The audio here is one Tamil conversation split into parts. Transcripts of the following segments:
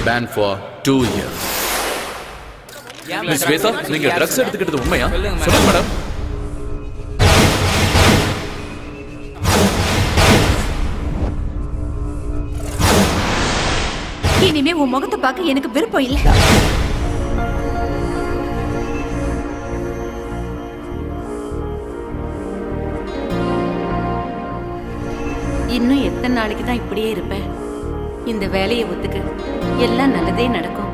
Banned for 2 years. Miss Sweta, நீங்க ட்ரக்ஸ் எடுத்துக்கிட்டது உண்மையா? சொல்லுங்க மேடம். இனிமே உன் முகத்தை பார்க்க எனக்கு விருப்பம் இல்ல. இன்னும் எத்தனை நாளைக்கு தான் இப்படியே இருப்பேன்? இந்த வேலையை ஒத்துக்கு, எல்லாம் நல்லதே நடக்கும்.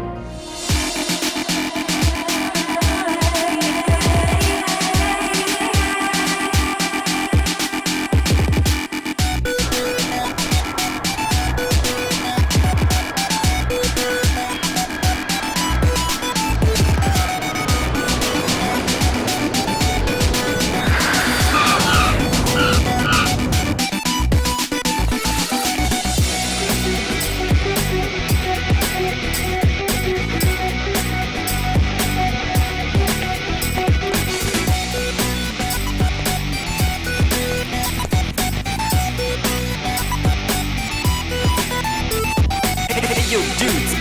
Yo, dudes,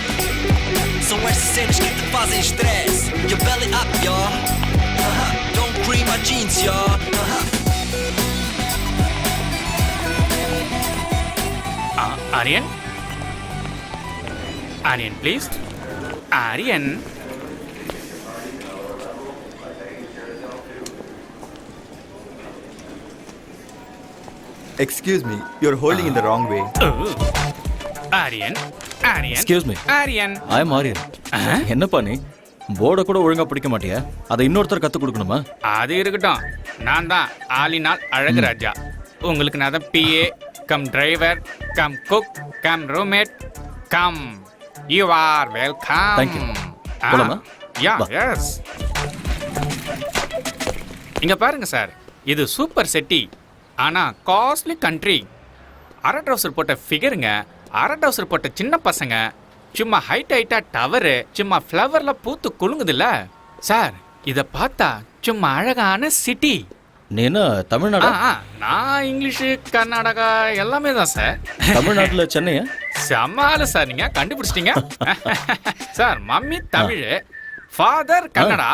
são estas cenas que te fazem stress. Your belly up, y'all. Don't cream my jeans, y'all. Aryan? Aryan, please. Aryan. Excuse me, you're holding in the wrong way. Aryan. Aryan. Excuse me. Aryan. I am Aryan. என்னப்பா நீ போர்டை கூட ஒழுங்கா பிடிக்க மாட்டியா? அதை இன்னொருத்தர் கத்து கொடுக்கணுமா? அது இருக்கட்டும். நான் தான் ஆலினால் அழகு ராஜா. உங்களுக்கு நான் தான் PA cum driver come cook come roommate come. You are welcome. Thank you. போலாமா? யா, வா. எஸ். இங்க பாருங்க சார், இது சூப்பர் செட்டி. ஆனா காஸ்ட்லி கண்ட்ரி. அரை ட்ரவுசர் போட்ட ஃபிகருங்க, அரை ட்ரவுசர் போட்ட சின்ன பசங்க, சும்மா ஹைட்டா டவரு, சும்மா ஃப்ளவர்ல பூத்து குலுங்குதுல்ல சார். இத பார்த்தா சும்மா அழகான சிட்டி. நீ என்ன தமிழ்நாடா? நான் இங்கிலீஷு கர்நாடகா எல்லாமே தான் சார். தமிழ்நாட்டுல சென்னையா? சமாளு சார், நீங்க கண்டுபிடிச்சிட்டீங்க sir. Mummy Tamil, father Kannada,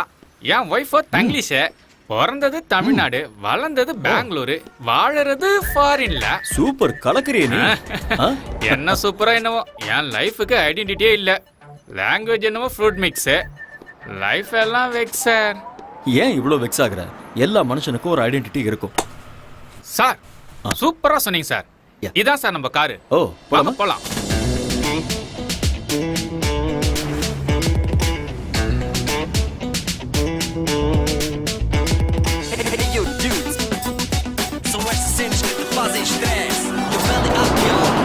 என் ஒய்ஃபோ தங்கிலீஷு. பிறந்தது தமிழ்நாடு, வளர்ந்தது பெங்களூரு, வாழறது ஃபாரின்ல. சூப்பர், கலக்கறியே நீ. என்ன சூப்பரா என்னவோ, என் லைஃபுக்கு ஐடென்டிட்டியே இல்ல. லாங்குவேஜ் என்னவோ ஃப்ரூட் மிக்ஸ், லைஃப் எல்லாம் வெக்ஸ் சார். ஏன் இவ்வளோ வெக்ஸ் ஆகுற? எல்லா மனுஷனுக்கும் ஒரு ஐடென்டிட்டி இருக்கும் சார். சூப்பரா சொன்னீங்க சார். Yeah. இதான் சார் நம்ம காரு. ஓ, போலாமா? போலாம். Yo, dudes, são estas cenas que te fazem stress. Your belly up, y'all.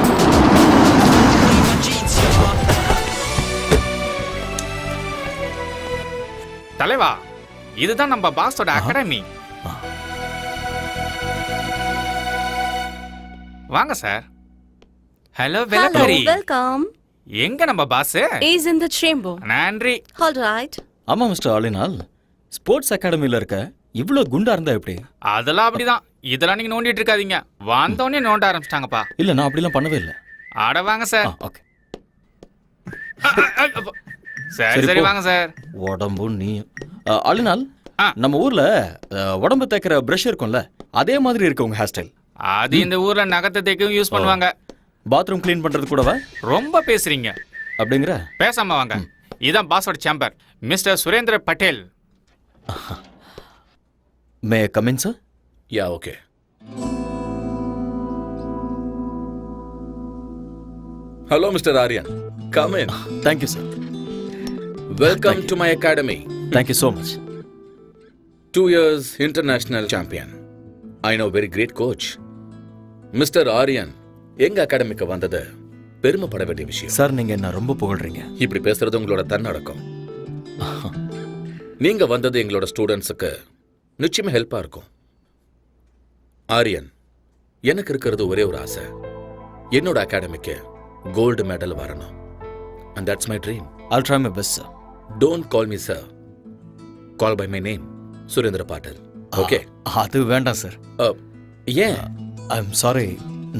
Cream my jeans, y'all. தலைவா, இதுதான் நம்ம பாஸோட அகாடமி. வாங்க சார். ஹலோ வெலக்கரி. Welcome. எங்க நம்ம boss? Is in the chamber. நன்றி. All right. ஆமா மிஸ்டர் ஆலினால், ஸ்போர்ட்ஸ் அகாடமியில் இருக்க இவ்வளோ குண்டா இருந்தா எப்படி? அதெல்லாம் அப்படிதான். இதெல்லாம் நீங்க நோண்டிட்டு இருக்காதீங்க. வந்தோடனே நோண்ட ஆரம்பிச்சிட்டாங்கப்பா. இல்லை, நான் அப்படிலாம் பண்ணவே இல்லை. ஆட வாங்க சார். ஓகே. சரி சரி, வாங்க சார். உடம்பு நீ ஆலினால், ஆ. நம்ம ஊர்ல உடம்பு தேக்கிற பிரஷ் இருக்கும்ல, அதே மாதிரி இருக்கு உங்க ஹேர் ஸ்டைல். அது இந்த ஊர்ல நகத்தை தேக்கவும் யூஸ் பண்ணுவாங்க. பாத்ரூம் க்ளீன் பண்றது கூடவா? ரொம்ப பேசுறீங்க. அப்படிங்கிற? பேசாம வாங்க. இதான் பாஸோட chamber, mister Surendra Patel. May come in sir? Yeah, okay. Hello mister Aryan, come in. Thank you sir. Welcome to my academy. Thank you so much. 2 years international champion. I know very great coach. Mister Aryan எங்க அகாடமிக்கு வந்தது பெருமைப்பட வேண்டிய விஷயம். சார் நீங்க என்ன ரொம்ப புகழ்றீங்க. இப்படி பேசுறது உங்களோட தன்னடக்கம். நீங்க வந்தது எங்களோட ஸ்டூடெண்ட்ஸுக்கு நிச்சயமா ஹெல்ப்பா இருக்கும். ஆரியன், எனக்கு இருக்கிறது ஒரே ஒரு ஆசை, என்னோட அகாடமிக்கு கோல்டு மெடல் வரணும். And that's my dream. I'll try my best, sir. Don't call me sir. Call by my name, Surendra bottle. Okay? அது வேண்டாம் சார். ஏன்? ஐம் சாரி,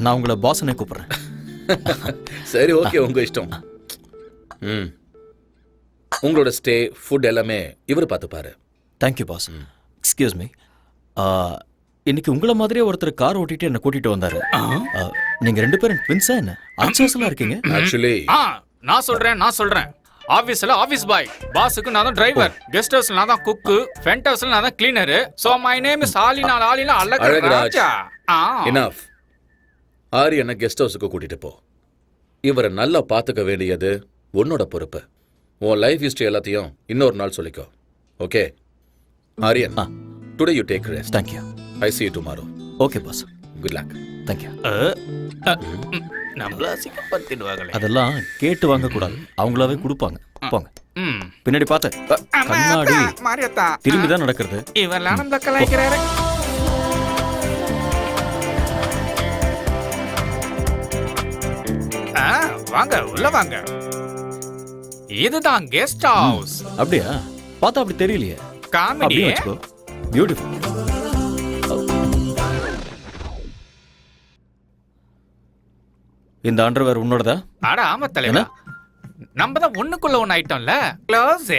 நான் உங்களை பாஸ்னே கூப்பிடுறேன். சரி, ஓகே, உங்க இஷ்டம். உங்களோட ஸ்டே, ஃபுட் எல்லாமே இவர் பார்த்துப்பாரு. Thank you boss. எக்ஸ்கியூஸ் மீ, இன்னைக்கு உங்களை மாதிரியே ஒருத்தர் கார் ஓட்டிட்டு என்ன கூட்டிட்டு வந்தாரு. நீங்க ரெண்டு பேரும் ட்வின்ஸா என்ன? அன்சோசலா இருக்கீங்க. ஆக்சுவலி நான் சொல்றேன். ஆபீஸ்ல ஆபீஸ் பாய், பாஸுக்கு நான் தான் டிரைவர், கெஸ்ட் ஹவுஸ்ல நான் தான் குக்கு, ஃப்ரண்ட் ஹவுஸ்ல நான் தான் cleaner. So my name is Alina Azhagaraja. Enough. ஆரியனை கெஸ்ட் ஹவுஸுக்கு கூட்டிட்டு போ. இவரை நல்லா பார்த்துக்க வேண்டியது உன்னோட பொறுப்பு. உன் லைஃப் ஹிஸ்டரி எல்லாத்தையும் இன்னொரு நாள் சொல்லிக்கோ. Okay Aryan, today you take rest. Thank you. I see you tomorrow. Okay boss. Good luck. Thank you. நம்மள அசிங்கப்படுத்திடுவாங்களே. அதெல்லாம் கேட்டு வாங்க கூடாது, அவங்களாவே கொடுப்பாங்க. போங்க. பின்னாடி பார்த்து கண்ணாடி மாரியத்தா திரும்பி தான் நடக்கிறது. இவெல்லாம் நம்ம கலாய்க்கிறாரு. வாங்க உள்ள வாங்க. இதுதான் கெஸ்ட் ஹவுஸ். அப்படியா? பார்த்தா அப்படி தெரியலையே. காமெடி. அப்படியே வச்சுக்கோ. பியூட்டிஃபுல். இந்த அண்டர்வேர் உன்னோடதா? அட ஆமா தலைவா, நம்ம தான் ஒண்ணுக்குள்ள ஒண்ணு ஐட்டம்ல. க்ளோஸ்.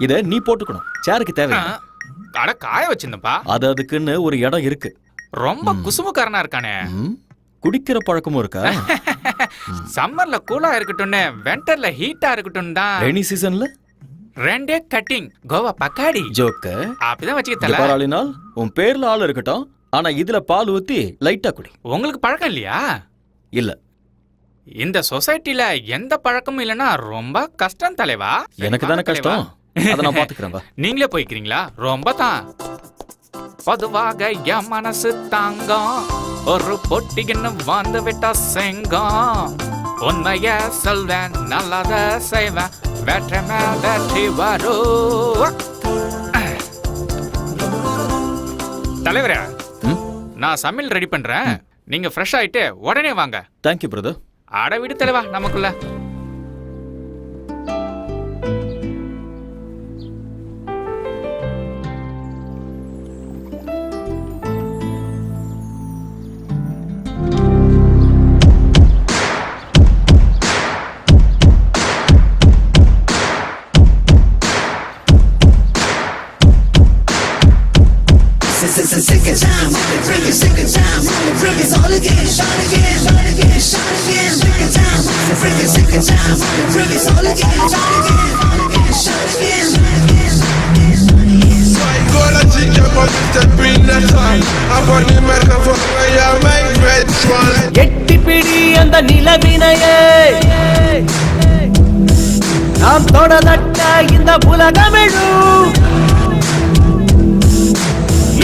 இத நீ போட்டுக்கணும், சேருக்கு தேவை. அட காய வச்சிருந்தப்பா. அது அதுக்குன்னு ஒரு இடம் இருக்கு. ரொம்ப குசுமுக்காரனா இருக்கானே. குடிக்கிற பழக்கமும் இருக்கா? சம்மர்ல கூலா இருக்கட்டும்னு, விண்டர்ல ஹீட்டா இருக்கட்டும் தான். ரெய்னி சீசன்ல ரெண்டே கட்டிங் கோவா பக்காடி ஜோக்க அப்படிதான் வச்சுக்கிட்டல. பாராளினால் உன் பேர்ல ஆள் இருக்கட்டும், ஆனா இதுல பால் ஊத்தி லைட்டா குடி. உங்களுக்கு பழக்கம் இல்லையா? இல்ல, இந்த சொசைட்டில எந்த பழக்கமும் இல்லனா ரொம்ப கஷ்டம் தலைவா. எனக்கு தானே கஷ்டம், அத நான் பாத்துக்கிறேன். நீங்களே போய்க்கிறீங்களா? ரொம்ப தான். பொதுவாக என் மனசு தாங்கம், ஒரு பொட்டின்னு வந்து விட்டா செங்கம். உண்மைய சொல்வேன், நல்லத செய்வேன், வெற்றி மேல் வெற்றி வரும். தலைவரே, நான் சமையல் ரெடி பண்றேன், நீங்க ஃப்ரெஷ் ஆயிட்டு உடனே வாங்க. Thank you brother. அட விடு தலைவா, நமக்குள்ள எட்டி பிடி அந்த நிலவினையே, நாம் தொடதட்ட இந்த உலகமெழும்.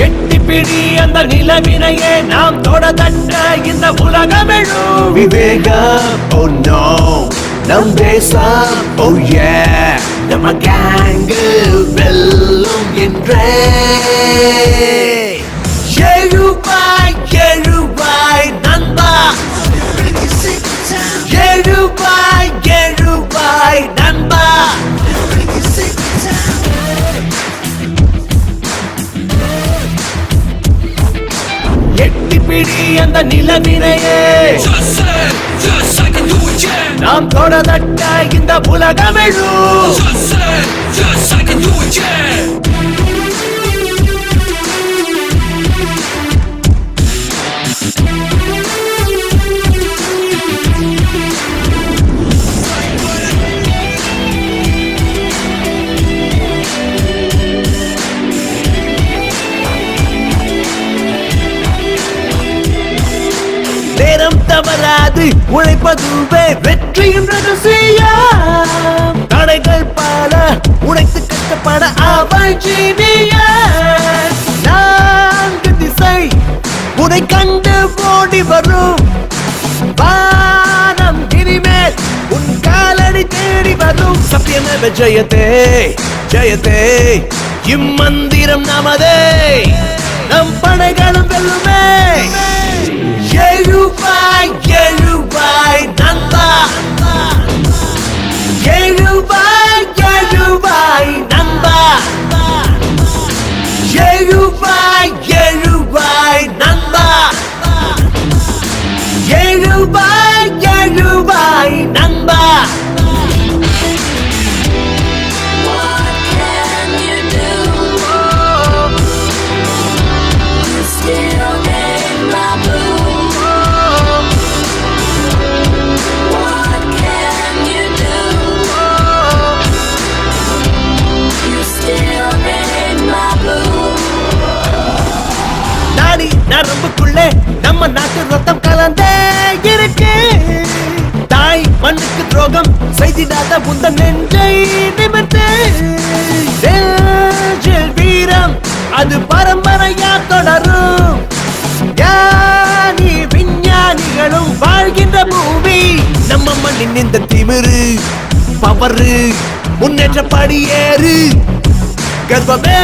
எட்டி பிடி அந்த நிலவினையே, நாம் தொடதட்ட இந்த உலகமெழும். விவேகம், oh no, நம் தேசம், oh yeah, நம்ம கேங்கு வெல்லும் என்றே. எழுவாய் எழுவாய் நண்பா, எழுவாய் எழுவாய் நண்பா. எட்டி பிடி அந்த நிலவினையே, நாம் தொடதட்ட இந்த உலகமெழும். நேரம் தவறாது உழைப்பதுவே வெற்றியின் ரகசியம். தடைகள் பல உடைத்து கட்டப்பட அவள் ஜீனியஸ். நான்கு திசை உனை கண்டு ஓடி வரும். தொடரும் சத்தியமேவ ஜெயதே ஜெயதே இம்மந்திரம் நமதே நம் படைகளும் வெல்லுமே எழுவாய் எழுவாய் நண்பா எழுவாய் எழுவாய் நண்பா எழுவாய் எழுவாய் நண்பா எழுவாய் எழுவாய் நண்பா நாடி நரம்புக்குள்ளே நம்ம நாட்டு ரத்தம் கலந்தே இருக்கு தாய் மண்ணுக்கு துரோகம் செய்திடாத உந்த நெஞ்சை நிமிர்த்து நெஞ்சில் வீரம் அது பரம்பரையா தொடரும் ஞானி விஞ்ஞானிகளும் வாழ்கின்ற பூமி நம்ம மண்ணின் இந்த திமிரு பவரு முன்னேற்ற படியேறு கர்ப்பமே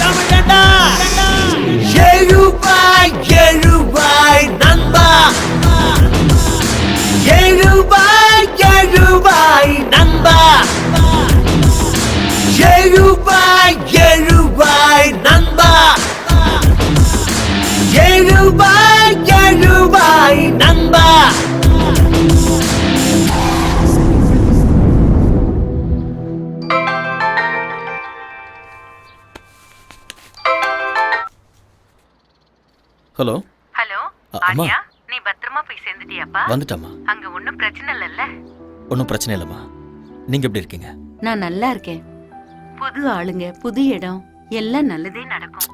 தமிழண்டா எழுவாய் எழுவாய் நண்பா எழுவாய் எழுவாய் நண்பா எழுவாய் எழுவாய் நண்பா எழுவாய் எழுவாய் நண்பா ஹலோ ஹலோ அம்மா. ஆர்யா நீ பத்திரமா போய் சேர்ந்துட்டியாப்பா வந்துட்டாம்மா. அங்க ஒண்ணும் பிரச்சனை இல்லல்ல? ஒன்றும் பிரச்சனை இல்லைம்மா. நீங்க எப்படி இருக்கீங்க? நான் நல்லா இருக்கேன். புது ஆளுங்க, புது இடம், எல்லாம் நல்லதே நடக்கும்.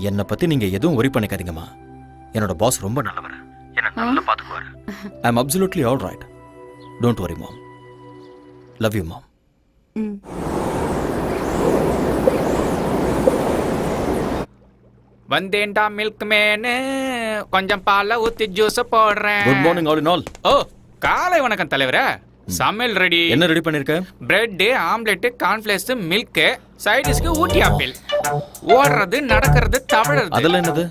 என்னை பத்தி நீங்க எதுவும் worry பண்ணிக்காதீங்கம்மா. என்னோட பாஸ் ரொம்ப நல்லவர். என்ன நல்லா பாத்துக்குவாரு. I am absolutely all right. Don't worry mom. Love you மாம். ம். வந்தேன்டா மில்க் மேனு, கொஞ்சம் பாலை ஊத்தி ஜூஸ் போடுறேன். Good morning all in all. Oh, காலை வணக்கம் தலைவரே. சமையல் ரெடி. என்ன ரெடி பண்ணிருக்க? பிரெட், ஆம்லெட், கார்ன்ஃபிளேக்ஸ், மில்க், சைடிஷ்க்கு ஊட்டி ஆப்பிள். ஓடுறது, நடக்கிறது, தவழறது. அதெல்லாம் என்னது?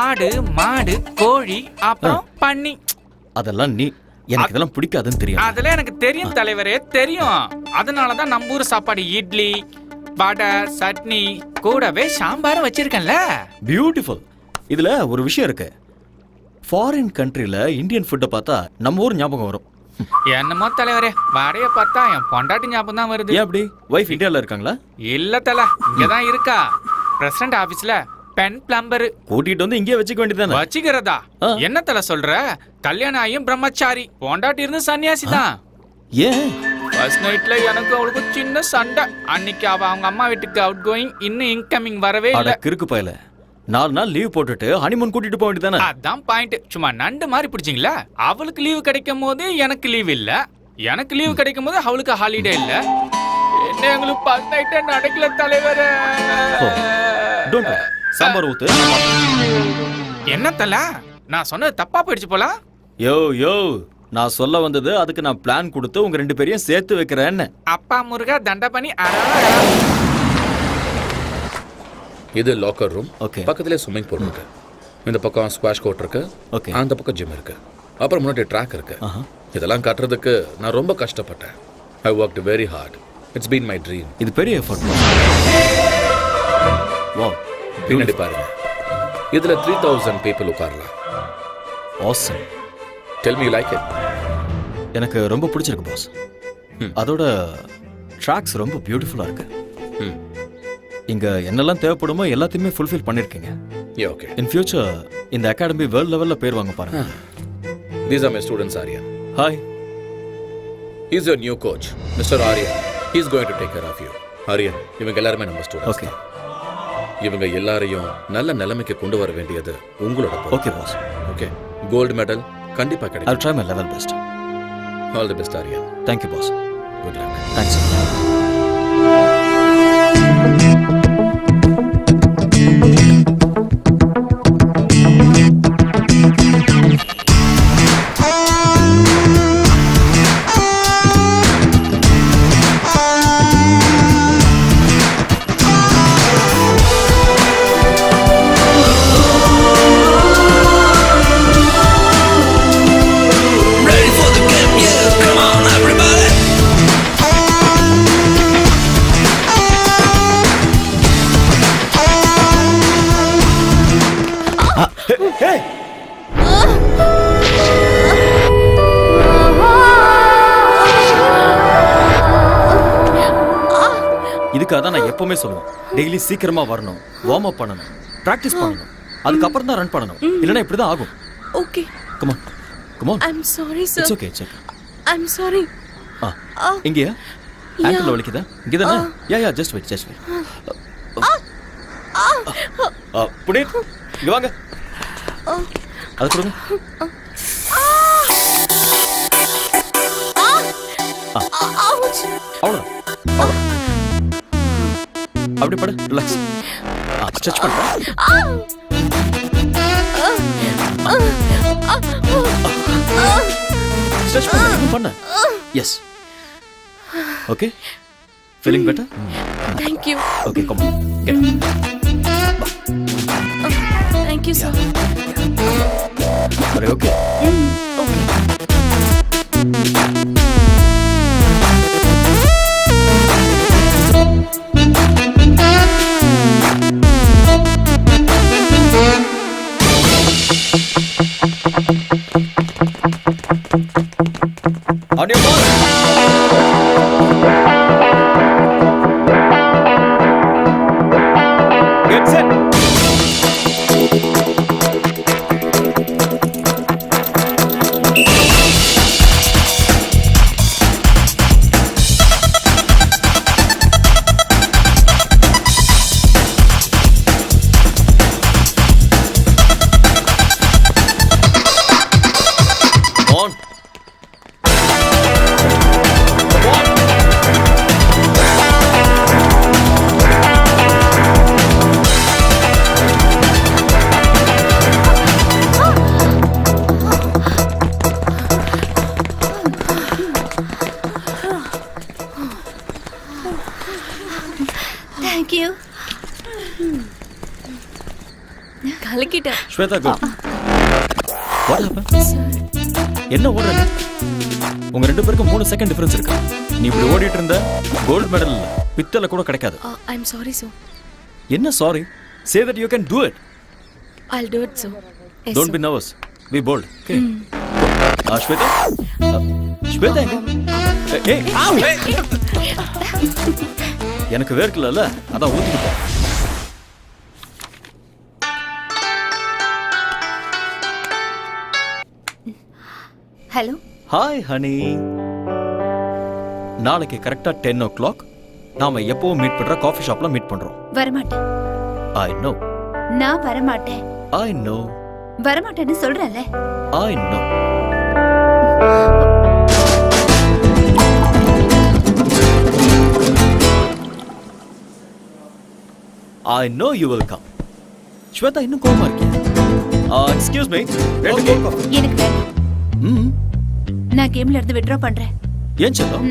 ஆடு, மாடு, கோழி, அப்புறம் பன்னி. அதெல்லாம் நீ எனக்கு இதெல்லாம் பிடிக்காதுன்னு தெரியும். அதெல்லாம் எனக்கு தெரியும் தலைவரே, தெரியும். அதனாலதான் நம்ம ஊர் சாப்பாடு இட்லி, வடை, சட்னி, கூடவே சாம்பாரும் வச்சிருக்கேன்ல. பியூட்டிஃபுல். இதுல ஒரு விஷயம் இருக்கு. ஃபாரின் கண்ட்ரில இந்தியன் ஃபுட்டை பார்த்தா நம்ம ஊர் ஞாபகம் வரும். என்னமோ தலைவரே, வடைய பார்த்தா என் பொண்டாட்டி ஞாபகம் தான் வருது. ஏன் அப்படி? வைஃப் இந்தியால இருக்காங்களா? இல்ல தல, இங்கதான் இருக்கா. பிரசிடண்ட் ஆபீஸ்ல பென் பிளம்பர். கூட்டிட்டு வந்து இங்கே வச்சுக்க வேண்டியதானே? வச்சுக்கிறதா? என்ன தல சொல்ற? கல்யாணம் ஆயும் பிரம்மச்சாரி, பொண்டாட்டி இருந்து சன்னியாசி தான். ஏன்? ஃபர்ஸ்ட் நைட்ல எனக்கு அவளுக்கு சின்ன சண்டை. அன்னைக்கு அவ அவங்க அம்மா வீட்டுக்கு அவுட் கோயிங், இன்னும் இன்கமிங் வரவே அட இல்ல. கிறுக்கு பயல. 4 நாள் லீவ் போட்டுட்டு ஹனிமூன் கூட்டிட்டு போக வேண்டியதானே? அதான் பாயிண்ட். சும்மா நண்டு மாதிரி பிடிச்சிங்களா? அவளுக்கு லீவு கிடைக்கும் போது எனக்கு லீவ் இல்ல, எனக்கு லீவு கிடைக்கும் போது அவளுக்கு ஹாலிடே இல்ல. என்ன எங்களுக்கு ஃபர்ஸ்ட் நைட்டே நடக்கல தலைவரே. Don't worry. சாம்பார் ஊத்து. என்ன தல, நான் சொன்னது தப்பா போயிடுச்சு போல. யோ யோ, நான் சொல்ல வந்தது அதுக்கு நான் பிளான் கொடுத்து உங்க 2 பேரையும் சேர்த்து வைக்கிறேன்னு. அப்பா முருகா தண்டபணி. இது லாக்கர் ரூம். Okay. பக்கத்துலேயே ஸ்விம்மிங் பூல் இருக்கு. இந்த பக்கம் ஸ்குவாஷ் கோர்ட் இருக்கு. Okay. அந்த பக்கம் ஜிம் இருக்கு. அப்புறம் முன்னாடி ட்ராக் இருக்கு. இதெல்லாம் கட்டுறதுக்கு நான் ரொம்ப கஷ்டப்பட்டேன். ஐ worked very hard. It's been my dream. இது பெரிய எஃபர்ட். வாவ். பின்னாடி பாருங்க. இதுல 3000 people உட்காரலாம். Awesome. Tell me like it. எனக்கு ரொம்ப பிடிச்சிருக்கு பாஸ். அதோட ட்ராக்ஸ் ரொம்ப பியூட்டிஃபுல்லா இருக்கு. இங்க என்னெல்லாம் தேவைப்படுமோ எல்லாத்தையுமே ஃபுல்ஃபில் பண்ணிருக்கீங்க. Yeah, okay. இன் ஃபியூச்சர் இந்த அகாடமி வேர்ல்ட் லெவல்ல பேர் வாங்க பாருங்க. These are my students, Aryan. Hi. He's your new coach, Mr. Aryan. He's going to take care of you. Aryan, இவங்க எல்லாருமே நம்ம ஸ்டூடண்ட்ஸ். ஓகே. இவங்க எல்லாரையும் நல்ல நிலைமைக்கு கொண்டு வர வேண்டியது உங்களோட பொறுப்பு. Okay boss. Okay. Gold medal கண்டிப்பா I'll கிடைக்கும். try my level best. All the best, Aryan. Thank you boss. Good luck. Thanks. இதுக்காக தான் நான் எப்பவுமே சொல்லுவேன், டெய்லி சீக்கிரமா வரணும், வார்ம் அப் பண்ணணும், பிராக்டிஸ் பண்ணணும், அதுக்கப்புறம் தான் ரன் பண்ணணும், இல்லைன்னா இப்படி தான் ஆகும். Okay. Come on come on. I'm sorry, sir. It's okay it's okay. I'm sorry. இங்கயா ஆங்கிள் வலிக்குதா? இங்க தானே? Yeah just wait just wait. Puneet இங்க வாங்க. அது கொடுங்க. Ouch. அவ்வளோதான் அவ்வளோதான். அப்படி படு, ரிலாக்ஸ். ஸ்ட்ரெச் பண்ணுறேன். ஸ்ட்ரெச் பண்ண. Yes. Okay. Feeling better? Thank you. Okay, come on. Get. Thank you, sir. அரே okay. Okay. On your mark. Get set. On. Thank you. கலக்கிட்டேன். Shweta, go. What happened? என்ன ஓடுற நீ? உங்க ரெண்டு பேருக்கும் 3 செகண்ட் டிஃபரன்ஸ் இருக்கு. நீ இப்படி ஓடிட்டு இருந்த கோல்ட் மெடல் இல்ல, பித்தளை கூட கிடைக்காது. I'm sorry, sir. என்ன sorry? Say that you can do it. I'll do it, sir. Yes, Don't sir. be nervous. Be bold. Okay. Shweta? Shweta எங்க? ஏய், ஆவ். எனக்கு வேர்க்கலல்ல, அதான் ஊத்திட்டேன். ஹலோ. Hi honey. நாளைக்கு கரெக்டா 10 o'clock நாம எப்பவும் மீட் பண்ற காஃபி ஷாப்ல மீட் பண்றோம். வரமாட்டேன். I know. நான் வரமாட்டேன். I know. வரமாட்டேன்னு சொல்றேன்ல. I know. I know you will come. Shweta இன்னும் கோவமா இருக்கியா? Excuse me. ரெண்டு கேக் காஃபி. எனக்கு வேண்டாம். நான் கேம்ல இருந்து வித்ட்ரா பண்றேன். ஏன் செல்லம்?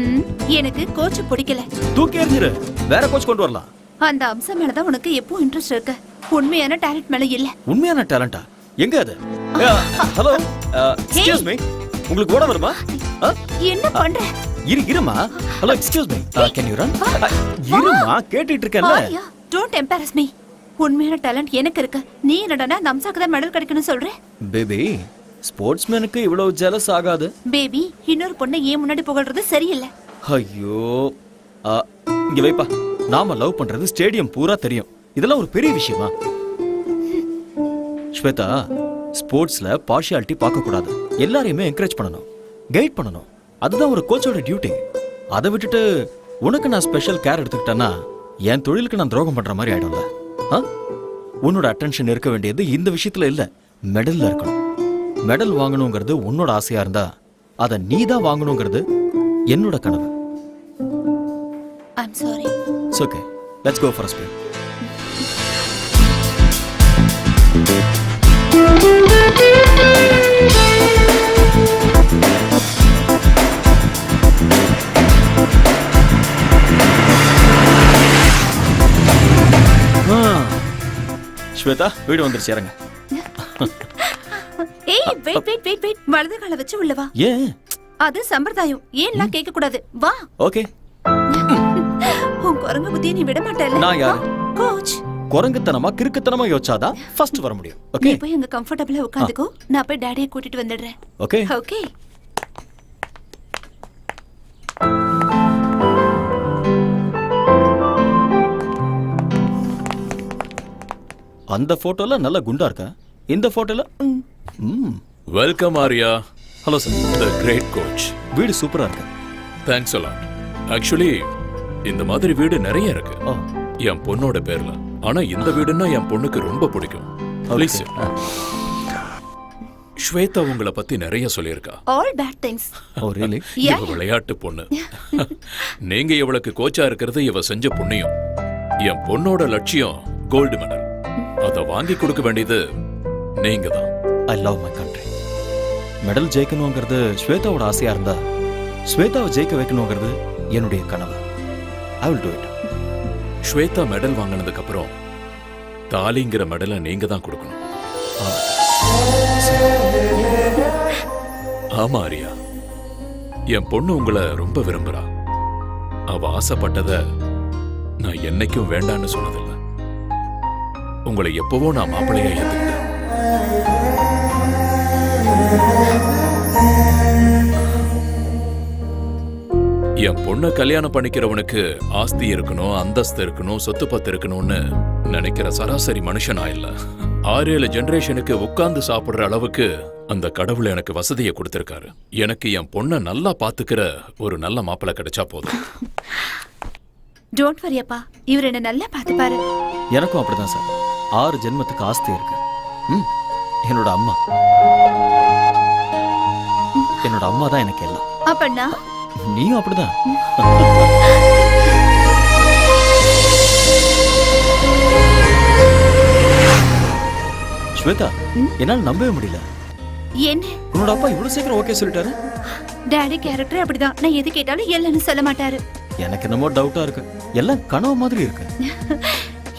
எனக்கு கோச் பிடிக்கல. தூக்கி எறிஞ்சிரு. வேற கோச் கொண்டு வரலாம். அந்த அம்சம் மேல தான் உனக்கு எப்போ இன்ட்ரெஸ்ட் இருக்கு. உண்மையான டேலண்ட் மேல இல்ல. உண்மையான டேலண்டா? எங்க அது? ஹலோ. Excuse me. உங்களுக்கு ஓட வருமா? என்ன பண்ற? இருமா. Hello, excuse me. Can you run? இருமா, கேட்டிட்டு இருக்கேன்ல. Don't embarrass me. உண்மையான டேலண்ட் எனக்கு இருக்கு. நீ என்னடா அந்த அம்சாக்கு தான் மெடல் கிடைக்கணும் சொல்ற? பேபி, ஸ்போர்ட்ஸ்மேனுக்கு இவ்வளவு ஜெலஸ் ஆகாது. பேபி, இன்னொரு பொண்ணை ஏன் முன்னாடி புகழ்றது சரியில்லை. ஐயோ, இங்க வைப்பா. நாம லவ் பண்றது ஸ்டேடியம் பூரா தெரியும். இதெல்லாம் ஒரு பெரிய விஷயமா? ஸ்வேதா, ஸ்போர்ட்ஸ்ல பார்ஷியாலிட்டி பார்க்க கூடாது. எல்லாரையுமே என்கரேஜ் பண்ணணும், கைட் பண்ணணும். அதுதான் ஒரு கோச்சோட டியூட்டி. அதை விட்டுட்டு உனக்கு நான் ஸ்பெஷல் கேர் எடுத்துக்கிட்டேன்னா என் தொழிலுக்கு நான் துரோகம் பண்ற மாதிரி ஆயிடும்ல. உன்னோட அட்டென்ஷன் இருக்க வேண்டியது இந்த விஷயத்துல இல்ல, மெடல்ல இருக்கணும். மெடல் வாங்கணுங்கிறது உன்னோட ஆசையா இருந்தா அதை நீ தான் வாங்கணுங்கிறது என்னோட கனவு. I'm sorry. It's okay. Let's go for a spin. Shweta, வீடு வந்துருச்சு, இறங்க. ஏய், வெயிட். வலது காலை வச்சு உள்ள வா. ஏன்? அது சம்பிரதாயம். ஏன்லாம் கேட்க கூடாது. வா. ஓகே. உன் குரங்கு புத்தியை நீ விட மாட்டேல்ல? நான் யாரு? கோச். குரங்குத்தனமா கிறுக்குத்தனமா யோசிச்சாதான் ஃபர்ஸ்ட் வர முடியும். நீ ஓகே. போய் அங்க கம்ஃபர்ட்டபிளா உட்காந்துக்கோ. நான் போய் டாடியை கூட்டிட்டு வந்துடுறேன். ஓகே. ஓகே. அந்த போட்டோல நல்ல குண்டா இருக்கா, இந்த போட்டோல welcome Arya, hello sir. The great coach. வீடு சூப்பரா இருக்கு. Thanks a lot. ஆக்சுவலி இந்த மாதிரி வீடு நிறைய இருக்கு ஓ, என் பொண்ணோட பேர்ல. ஆனா இந்த வீடுன்னா என் பொண்ணுக்கு ரொம்ப பிடிக்கும். ப்ளீஸ். ஸ்வேதா உங்களை பத்தி நிறைய சொல்லியிருக்கா. All bad things. ஓ ரியலி? இவ விளையாட்டு பொண்ணு. நீங்க இவளுக்கு கோச்சா இருக்கிறது இவ செஞ்ச புண்ணியம். என் பொண்ணோட லட்சியம் கோல்டு மெடல். அத வாங்கி கொடுக்க வேண்டியது நீங்க தான். I love my country. Medal ஜெயிக்கணுங்கிறது ஸ்வேதாவோட ஆசையா இருந்தா, ஸ்வேதாவை ஜெயிக்க வைக்கணுங்கிறது என்னுடைய கனவு. I will do it. Shweta medal வாங்கினதுக்கு அப்புறம் தாலிங்கிற மெடலை நீங்க தான் கொடுக்கணும். ஆமா ஆரியா, என் பொண்ணு உங்களை ரொம்ப விரும்புறா. அவ ஆசைப்பட்டத நான் என்னைக்கும் வேண்டான்னு சொன்னதில்லை. உங்களை எப்பவோ நான் மாப்பிள்ளையா ஏத்துக்கிட்டேன். என் பொண்ணை கல்யாணம் பண்ணிக்கிறவனுக்கு ஆஸ்தி இருக்கணும், அந்தஸ்து இருக்கணும், சொத்து பத்து இருக்கணும்னு நினைக்கிற சராசரி மனுஷனா இல்ல. 6-7 ஜெனரேஷனுக்கு உட்கார்ந்து சாப்பிடுற அளவுக்கு அந்த கடவுள் எனக்கு வசதியை கொடுத்திருக்காரு. எனக்கு என் பொண்ணை நல்லா பாத்துக்கிற ஒரு நல்ல மாப்பிள்ளை கிடைச்சா போதும். Don't worry அப்பா, இவர் என்ன நல்லா பார்த்துப்பாரு. எனக்கும் அப்படிதான் சார். 6 ஜென்மத்துக்கு ஆஸ்தி இருக்கு. என்னோட அம்மா, என்னோட அம்மா தான் எனக்கு எல்லாம். அப்பண்ணா நீயும் அப்படிதான். ஸ்வேதா, என்னால நம்பவே முடியல. என்ன உன்னோட அப்பா இவ்வளவு சீக்கிரம் ஓகே சொல்லிட்டாரு? டாடி கேரக்டர் அப்படிதான். நான் எது கேட்டாலும் இல்லைன்னு சொல்ல மாட்டாரு. எனக்கு என்னமோ டவுட்டா இருக்கு. எல்லாம் கனவு மாதிரி இருக்கு.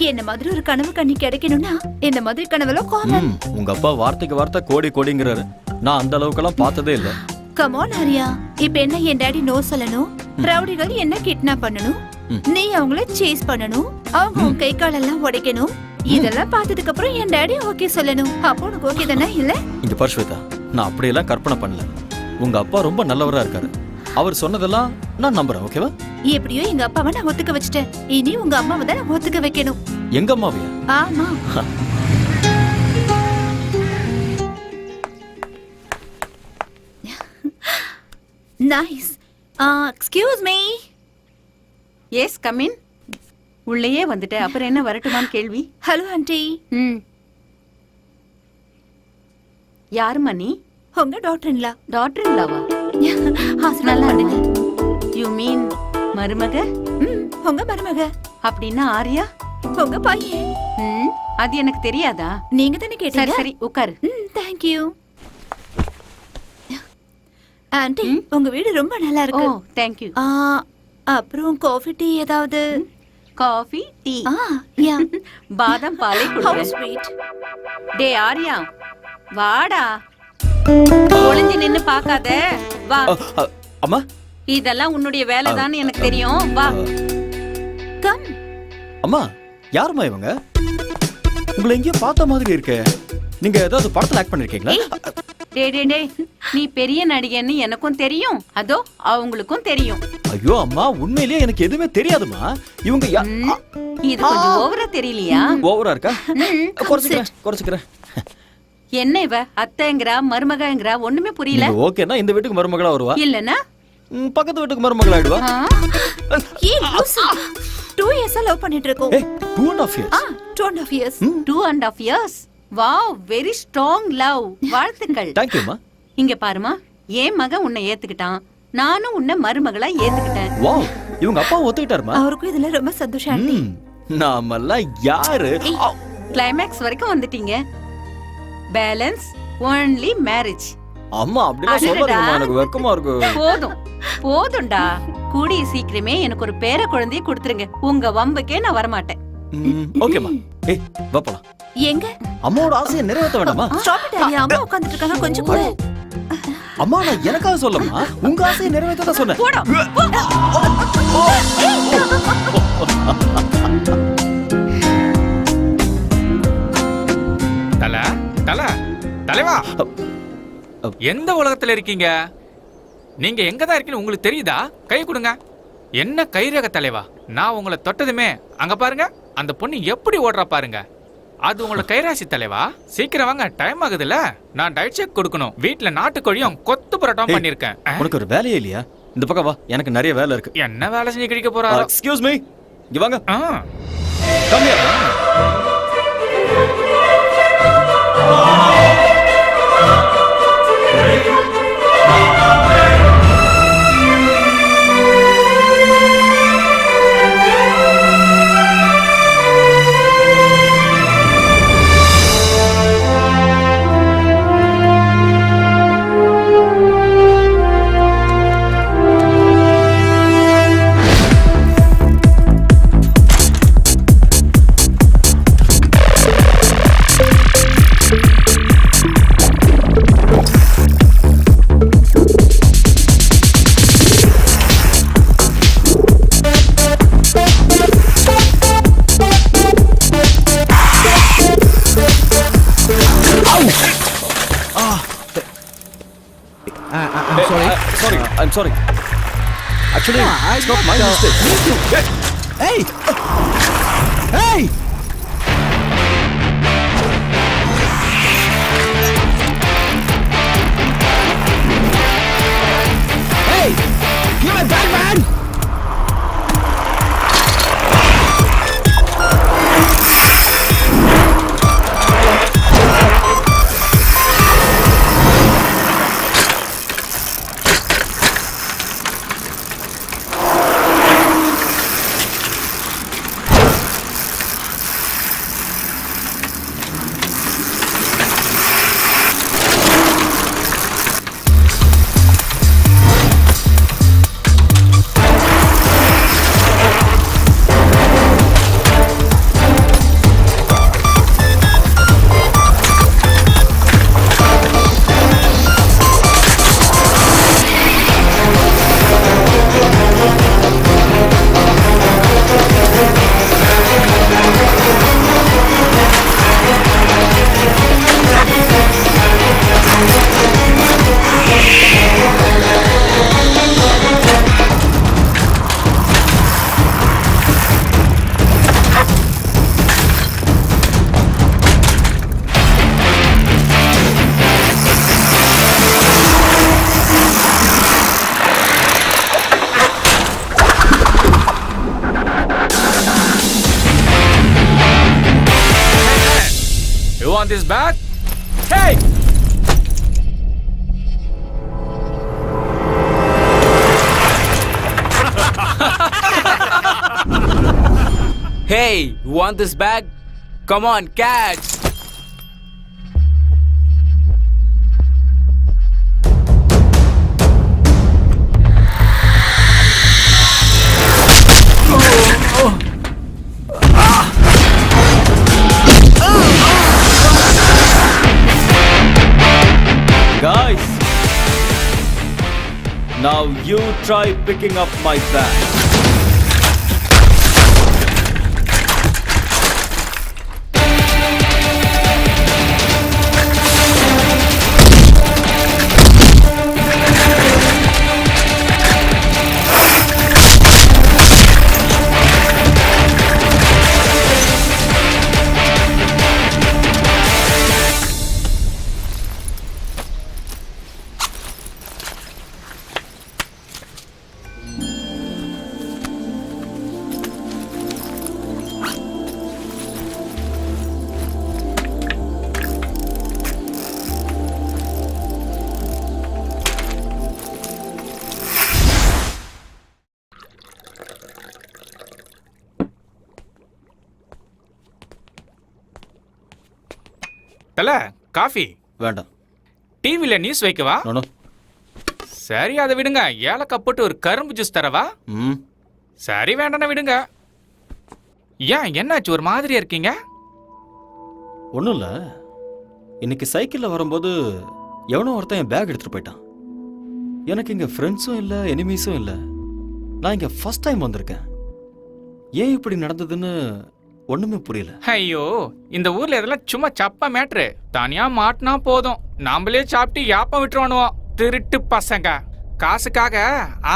என்ன மாதிரி ஒரு கனவு கண்ணி கிடைக்கணும்னா இந்த மாதிரி கனவுல காமன். உங்க அப்பா வார்த்தைக்கு வார்த்தை கோடி கோடிங்கிறாரு. நான் அந்த அளவுக்கெல்லாம் பார்த்ததே இல்ல. கம் ஆன் ஆரியா, இப்ப என்ன என் டாடி நோ சொல்லணும், ரவுடிகள் என்ன கிட்னாப் பண்ணணும், நீ அவங்கள சேஸ் பண்ணணும், அவங்க உன் கை காலெல்லாம் உடைக்கணும். இதெல்லாம் பார்த்ததுக்கு அப்புறம் என் டாடி ஓகே சொல்லணும். அப்போ உனக்கு ஓகே தானே? இல்ல இங்க பாரு ஸ்வேதா, நான் அப்படியெல்லாம் கற்பனை பண்ணல. உங்க அப்பா ரொம்ப நல்லவரா இருக்காரு. அவர் சொன்னதெல்லாம் நான் நம்புறேன். ஓகேவா? எப்படியோ எங்க அப்பாவை நான் ஒத்துக்க வச்சுட்டேன். இனி உங்க அம்மாவை தான் நான் ஒத்துக்க வைக்கணும். எங்க அம்மாவையா? ஆமா. Nice. Excuse me. Yes come in. உள்ளேயே வந்துட்ட, அப்புறம் என்ன வரட்டுமான்னு கேள்வி? Hello aunty. யாருமா நீ? உங்க டாக்டர்ங்களா? டாக்டர் இல்லாவா? நல்லா பண்ணுங்க. யூ மீன் மருமக? உங்க மருமக. அப்படின்னா ஆரியா உங்க பையன். அது எனக்கு தெரியாதா? நீங்க தானே சரி கேட்டீங்க. சரி உட்காரு. Thank you. ஆண்டி, உங்க வீடு ரொம்ப நல்லா ஓ இருக்கு. Thank you. அப்புறம் காஃபி டீ ஏதாவது? Coffee tea. யா. பாதாம் பாலை How குடுங்க. sweet. டே ஆரியா வாடா. ஒளிஞ்சு நின்னு பார்க்காத, வா. அம்மா, இதெல்லாம் உன்னுடைய வேலைதான்னு எனக்கு தெரியும், வா. கம். அம்மா, யாரும்மா இவங்க? உங்களை எங்கேயோ பார்த்த மாதிரி இருக்கே. நீங்க ஏதாவது படத்துல ஆக்ட் பண்ணிருக்கீங்களா? டே டே டே, நீ பெரிய நடிகன்னு எனக்கும் தெரியும், அதோ அவங்களுக்கும் தெரியும். ஐயோ அம்மா, உண்மையிலேயே எனக்கு எதுவுமே தெரியாதுமா. இவங்க இது கொஞ்சம் ஓவரா தெரியலையா? ஓவரா இருக்கா? குறைச்சுக்கிறேன். என்ன இவ அத்தைங்கிறா மருமகங்கிறா, ஒண்ணுமே புரியல. ஓகேனா இந்த வீட்டுக்கு மருமகளா வருவா? இல்லனா பக்கத்து வீட்டுக்கு மருமகளா ஆயிடுவா? ஏய் லூசு. 2 years லவ் பண்ணிட்டு இருக்கோம். 2.5 years. 2.5 years. 2.5 years. Wow, very strong love. வாழ்த்துக்கள். Thank you மா. இங்க பாருமா, என் மகன் உன்னை ஏத்துக்கிட்டான், நானும் உன்னை மருமகளா ஏத்துக்கிட்டேன். வாவ், இவங்க அப்பா ஒத்துக்கிட்டாருமா? அவருக்கும் இதுல ரொம்ப சந்தோஷம் ஆண்டி. நாமெல்லாம் யாரு? கிளைமேக்ஸ் வரைக்கும் வந்துட்டீங்க. Balance only marriage. அம்மா அப்படிலாம் சொல்லாதீங்கம்மா, எனக்கு வெக்கமா இருக்கு. போதும்டா. கூடிய சீக்கிரமே எனக்கு ஒரு பேர குழந்தையை கொடுத்துருங்க. உங்க வம்புக்கே நான் வரமாட்டேன். ஓகேமா. ஏய் வா போலாம். எங்க? அம்மாவோட ஆசையை நிறைவேற்ற வேண்டாமா? ஸ்டாப் இட் ஆரியா, அம்மா உட்கார்ந்துட்டு இருக்காங்க, கொஞ்சம் கூட. அம்மா நான் எனக்காக சொல்லமா, உங்க ஆசையை நிறைவேற்ற தான் சொன்னேன். போடா. தலைவா, எந்த உலகத்துல இருக்கீங்க? நீங்க எங்க தான் இருக்கீங்க உங்களுக்கு தெரியுதா? கை கொடுங்க. என்ன கைரக தலைவா, நான் உங்களை தொட்டதுமே அங்க பாருங்க, அந்த பொண்ணு எப்படி ஓடுறா பாருங்க. அது உங்களோட கைராசி தலைவா. சீக்கிரம் வாங்க, டைம் ஆகுதுல்ல. நான் டயட் செக் கொடுக்கணும். வீட்ல நாட்டுக்கோழியும் கொத்து பரோட்டாவும் பண்ணிருக்கேன். உனக்கு ஒரு வேலையே இல்லையா? இந்த பக்கம் வா, எனக்கு நிறைய வேலை இருக்கு. என்ன வேலை செஞ்சு கிடைக்க போறாரோ? எக்ஸ்கியூஸ் மீ, இங்க வாங்க. ஆ. Come here. I'm sorry. Actually, it's not my mistake. Hey! Hey! Hey! Give me back, man! You want this back? Hey! Hey, you want this bag? Come on, catch! Guys, now you try picking up my bag. தல, காஃபி வேண்டாம். டிவில நியூஸ் வைக்கவா? நோ. சரி, அதை விடுங்க. ஏலக்காய் போட்டு ஒரு கரும்பு ஜூஸ் தரவா? ம். சரி, வேண்டாம் விடுங்க. ஏன், என்னாச்சு ஒரு மாதிரியா இருக்கீங்க? ஒன்றும் இல்லை. இன்னைக்கு சைக்கிளில் வரும்போது எவனோ ஒருத்தன் என் பேக் எடுத்துகிட்டு போயிட்டான். எனக்கு இங்கே ஃப்ரெண்ட்ஸும் இல்லை, எனிமீஸும் இல்லை. நான் இங்கே ஃபர்ஸ்ட் டைம் வந்திருக்கேன். ஏன் இப்படி நடந்ததுன்னு ஒண்ணுமே புரியல. ஐயோ, இந்த ஊர்ல இதெல்லாம் சும்மா சப்ப மேட்ரு. தனியா மாட்டினா போதும், நாமளே சாப்பிட்டு யாப்பம் விட்டுருவானுவோம். திருட்டு பசங்க காசுக்காக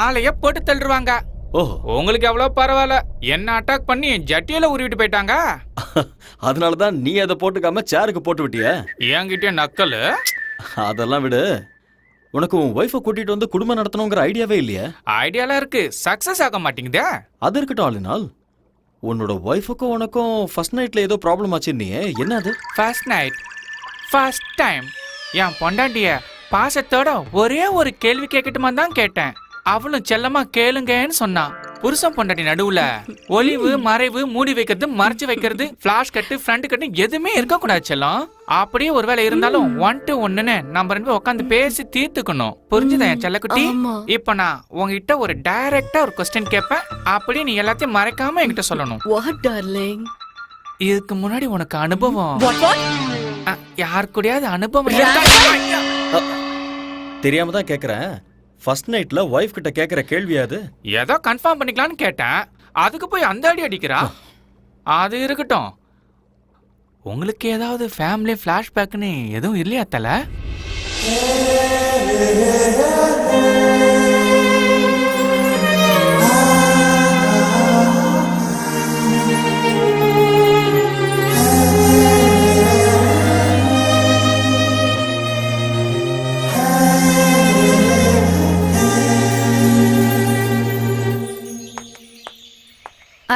ஆளைய போட்டு தள்ளுவாங்க. ஓஹோ. உங்களுக்கு எவ்வளோ பரவாயில்ல, என்ன அட்டாக் பண்ணி ஜட்டியில உருவிட்டு போயிட்டாங்க. அதனாலதான் நீ அதை போட்டுக்காம சேருக்கு போட்டு விட்டிய. என்கிட்ட நக்கல். அதெல்லாம் விடு. உனக்கு உன் ஒய்ஃபை கூட்டிட்டு வந்து குடும்பம் நடத்தணுங்கிற ஐடியாவே இல்லையா? ஐடியாலாம் இருக்கு, சக்சஸ் ஆக மாட்டேங்குதே. அது இருக்கட்டும் ஆளுநாள். உன்னோட ஒய்ஃபுக்கும் உனக்கும் ஃபர்ஸ்ட் நைட்ல ஏதோ ப்ராப்ளம் ஆச்சுன்னியே, என்ன அது? ஃபர்ஸ்ட் நைட், ஃபர்ஸ்ட் டைம் என் பொண்டாட்டிய பாசத்தோட ஒரே ஒரு கேள்வி கேட்கட்டுமா தான் கேட்டேன். அவளும் செல்லமா கேளுங்கன்னு சொன்னான். புருஷன் பொண்டாட்டி நடுவுல ஒளிவு மறைவு, மூடி வைக்கிறது, மறைச்சு வைக்கிறது, பிளாஷ் கட்டு, ஃப்ரண்ட் கட்டு எதுவுமே இருக்கக்கூடாது செல்லம். அப்படியே ஒருவேளை இருந்தாலும் 1 to 1ன்னு நம்ம 2 பேரும் உட்காந்து பேசி தீர்த்துக்கணும். புரிஞ்சுதா என் செல்லக்குட்டி? இப்ப நான் உங்ககிட்ட ஒரு டைரக்டா ஒரு கொஸ்டின் கேட்பேன், அப்படியே நீ எல்லாத்தையும் மறைக்காம என்கிட்ட சொல்லணும். What darling? இதுக்கு முன்னாடி உனக்கு அனுபவம் யார் கூடயாவது அனுபவம் தெரியாம தான் கேக்குறேன். ஃபர்ஸ்ட் நைட்ல ஒய்ஃப் கிட்ட கேக்குற கேள்வியா அது? ஏதோ கன்ஃபார்ம் பண்ணிக்கலாம்னு கேட்டேன், அதுக்கு போய் அந்த அடி அடிக்கிறா. அது இருக்கட்டும், உங்களுக்கு ஏதாவது ஃபேமிலி ஃபிளாஷ்பேக்னு எதுவும் இல்லையா தல?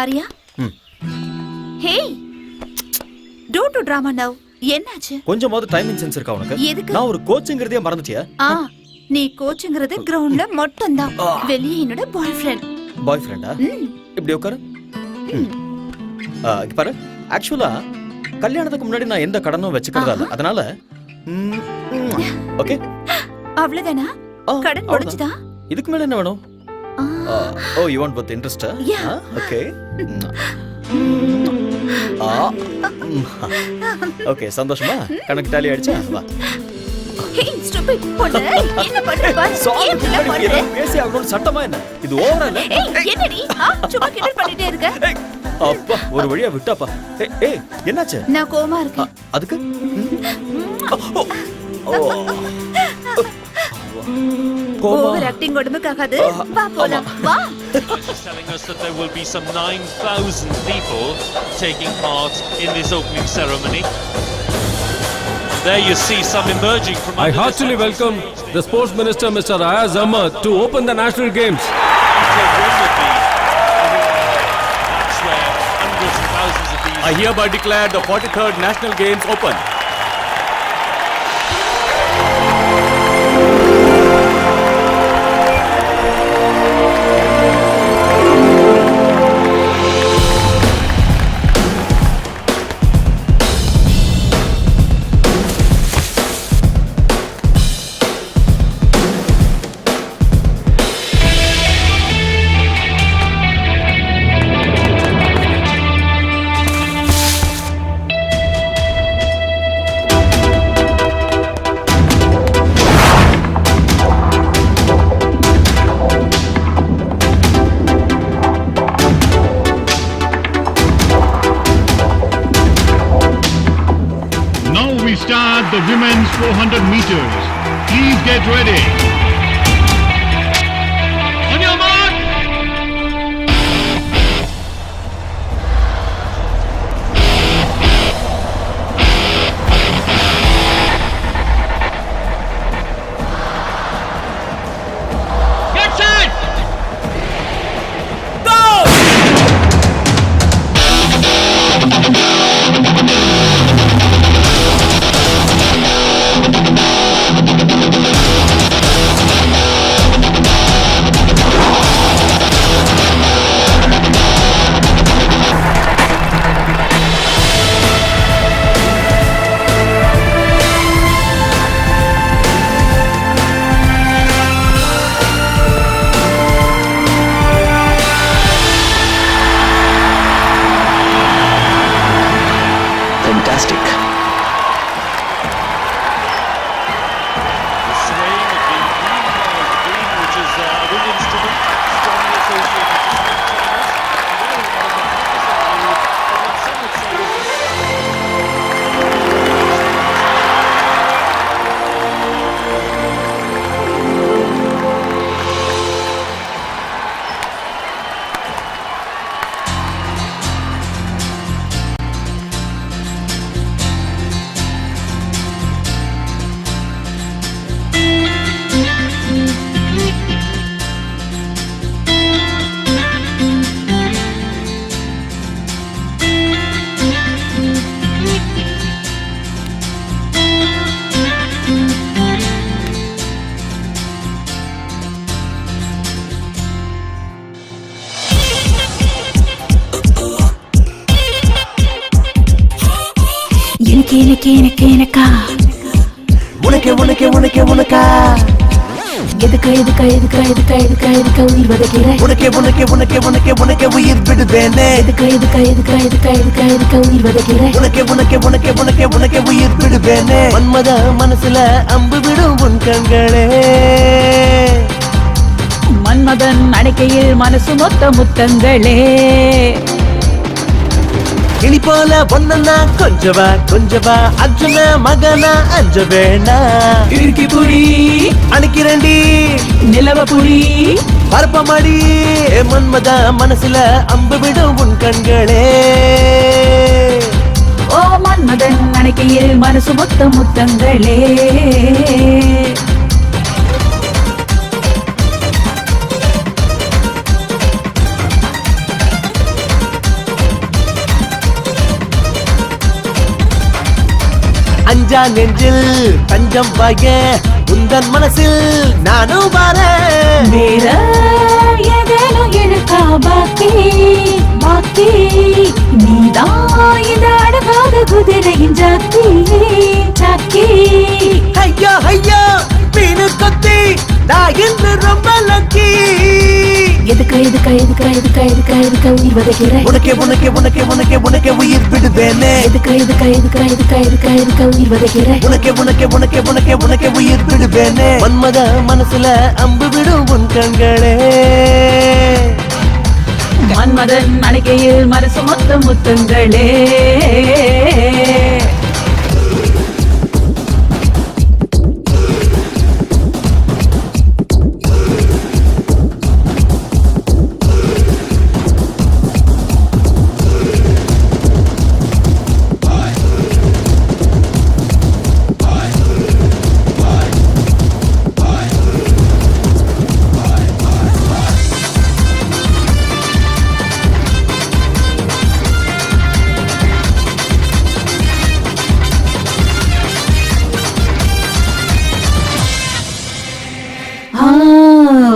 Arya, hey, don't do drama now. என்னாச்சு? கொஞ்சமாவது டைமிங் சென்ஸ் இருக்கா உனக்கு? எதுக்கு? நான் ஒரு கோச்சுங்கிறதே மறந்துட்டியா? நீ கோச்சுங்கிறது கிரவுண்ட்ல மட்டும் தான், வெளியே என்னோட பாய் ஃப்ரெண்ட். பாய் ஃப்ரெண்டா? இப்படி உட்காரு. இங்க பாரு, ஆக்சுவலா கல்யாணத்துக்கு முன்னாடி நான் எந்த கடனும் வச்சுக்கிறதா இல்ல, அதனால ஓகே அவ்வளவுதானா? கடன் முடிஞ்சுதா? இதுக்கு மேல என்ன வேணும்? Oh, you want with interest? Okay. Okay, சந்தோஷமா? கணக்கு டாலி ஆயிடுச்சா? வா. ஹே ஸ்டூபிட், பொண்ணு என்ன பண்ற பாரு? என்ன பண்ற? பேசி ஆகணும் சட்டமா என்ன? இது ஓவரா இல்ல? என்னடி சும்மா கிண்டல் பண்ணிட்டே இருக்க? அப்பா, ஒரு வழியா விட்டாப்பா. ஏய், என்னாச்சு? நான் கோவமா இருக்கேன். அதுக்கு ஓவர் ஆக்டிங் உடம்புக்காகாது. வா போலாம், வா. telling us that there will be some 9,000 people taking part in this opening ceremony. There you see some emerging from I heartily welcome the Sports Minister Mr. Ayaz Ahmad to open the National Games. I hereby declare the 43rd National Games open. Start the women's 400 meters. Please get ready. On your mark. Get set. Go! எனக்கா உனக்கா எதுக்கு உயிர் வதைக்கிற உனக்கே உயிர் விடுவேனே எதுக்கு உயிர் வதைக்கிற உனக்கே உயிர் விடுவேனே மன்மத மனசுல அம்பு விடும் உன் கண்களே மன்மதன் அணைக்கையில் மனசு மொத்த முத்தங்களே கிளி போல பொண்ணா கொஞ்சவா அர்ஜுன மகனா அஞ்ச வேணா இறுக்கி புடி அணைக்கிறண்டி நிலவ புடி பரப்பமாடி மன்மத மனசுல அம்பு விடும் உன் கண்களே ஓ மன்மதன் அணைக்கையில் மனசு மொத்த முத்தங்களே அஞ்சா நெஞ்சில் தஞ்சம் பாய உந்தன் மனசில் நானும் வரேன் வேற ஏதேனும் எனக்கா பாக்கி நீதான் இந்த அடங்காத குதிரையின் ஜாக்கி ஐயோ மீனு கொத்தி நான் இன்று ரொம்ப லக்கி எதுக்கு உயிர் வதைக்கிற உனக்கே உயிர் விடுவேனே எதுக்கு உயிர் வதைக்கிற உனக்கே உயிர் விடுவேனே மன்மத மனசுல அம்பு விடும் உன் கண்களே மன்மதன் அணைக்கையில் மனசு மொத்த முத்தங்களே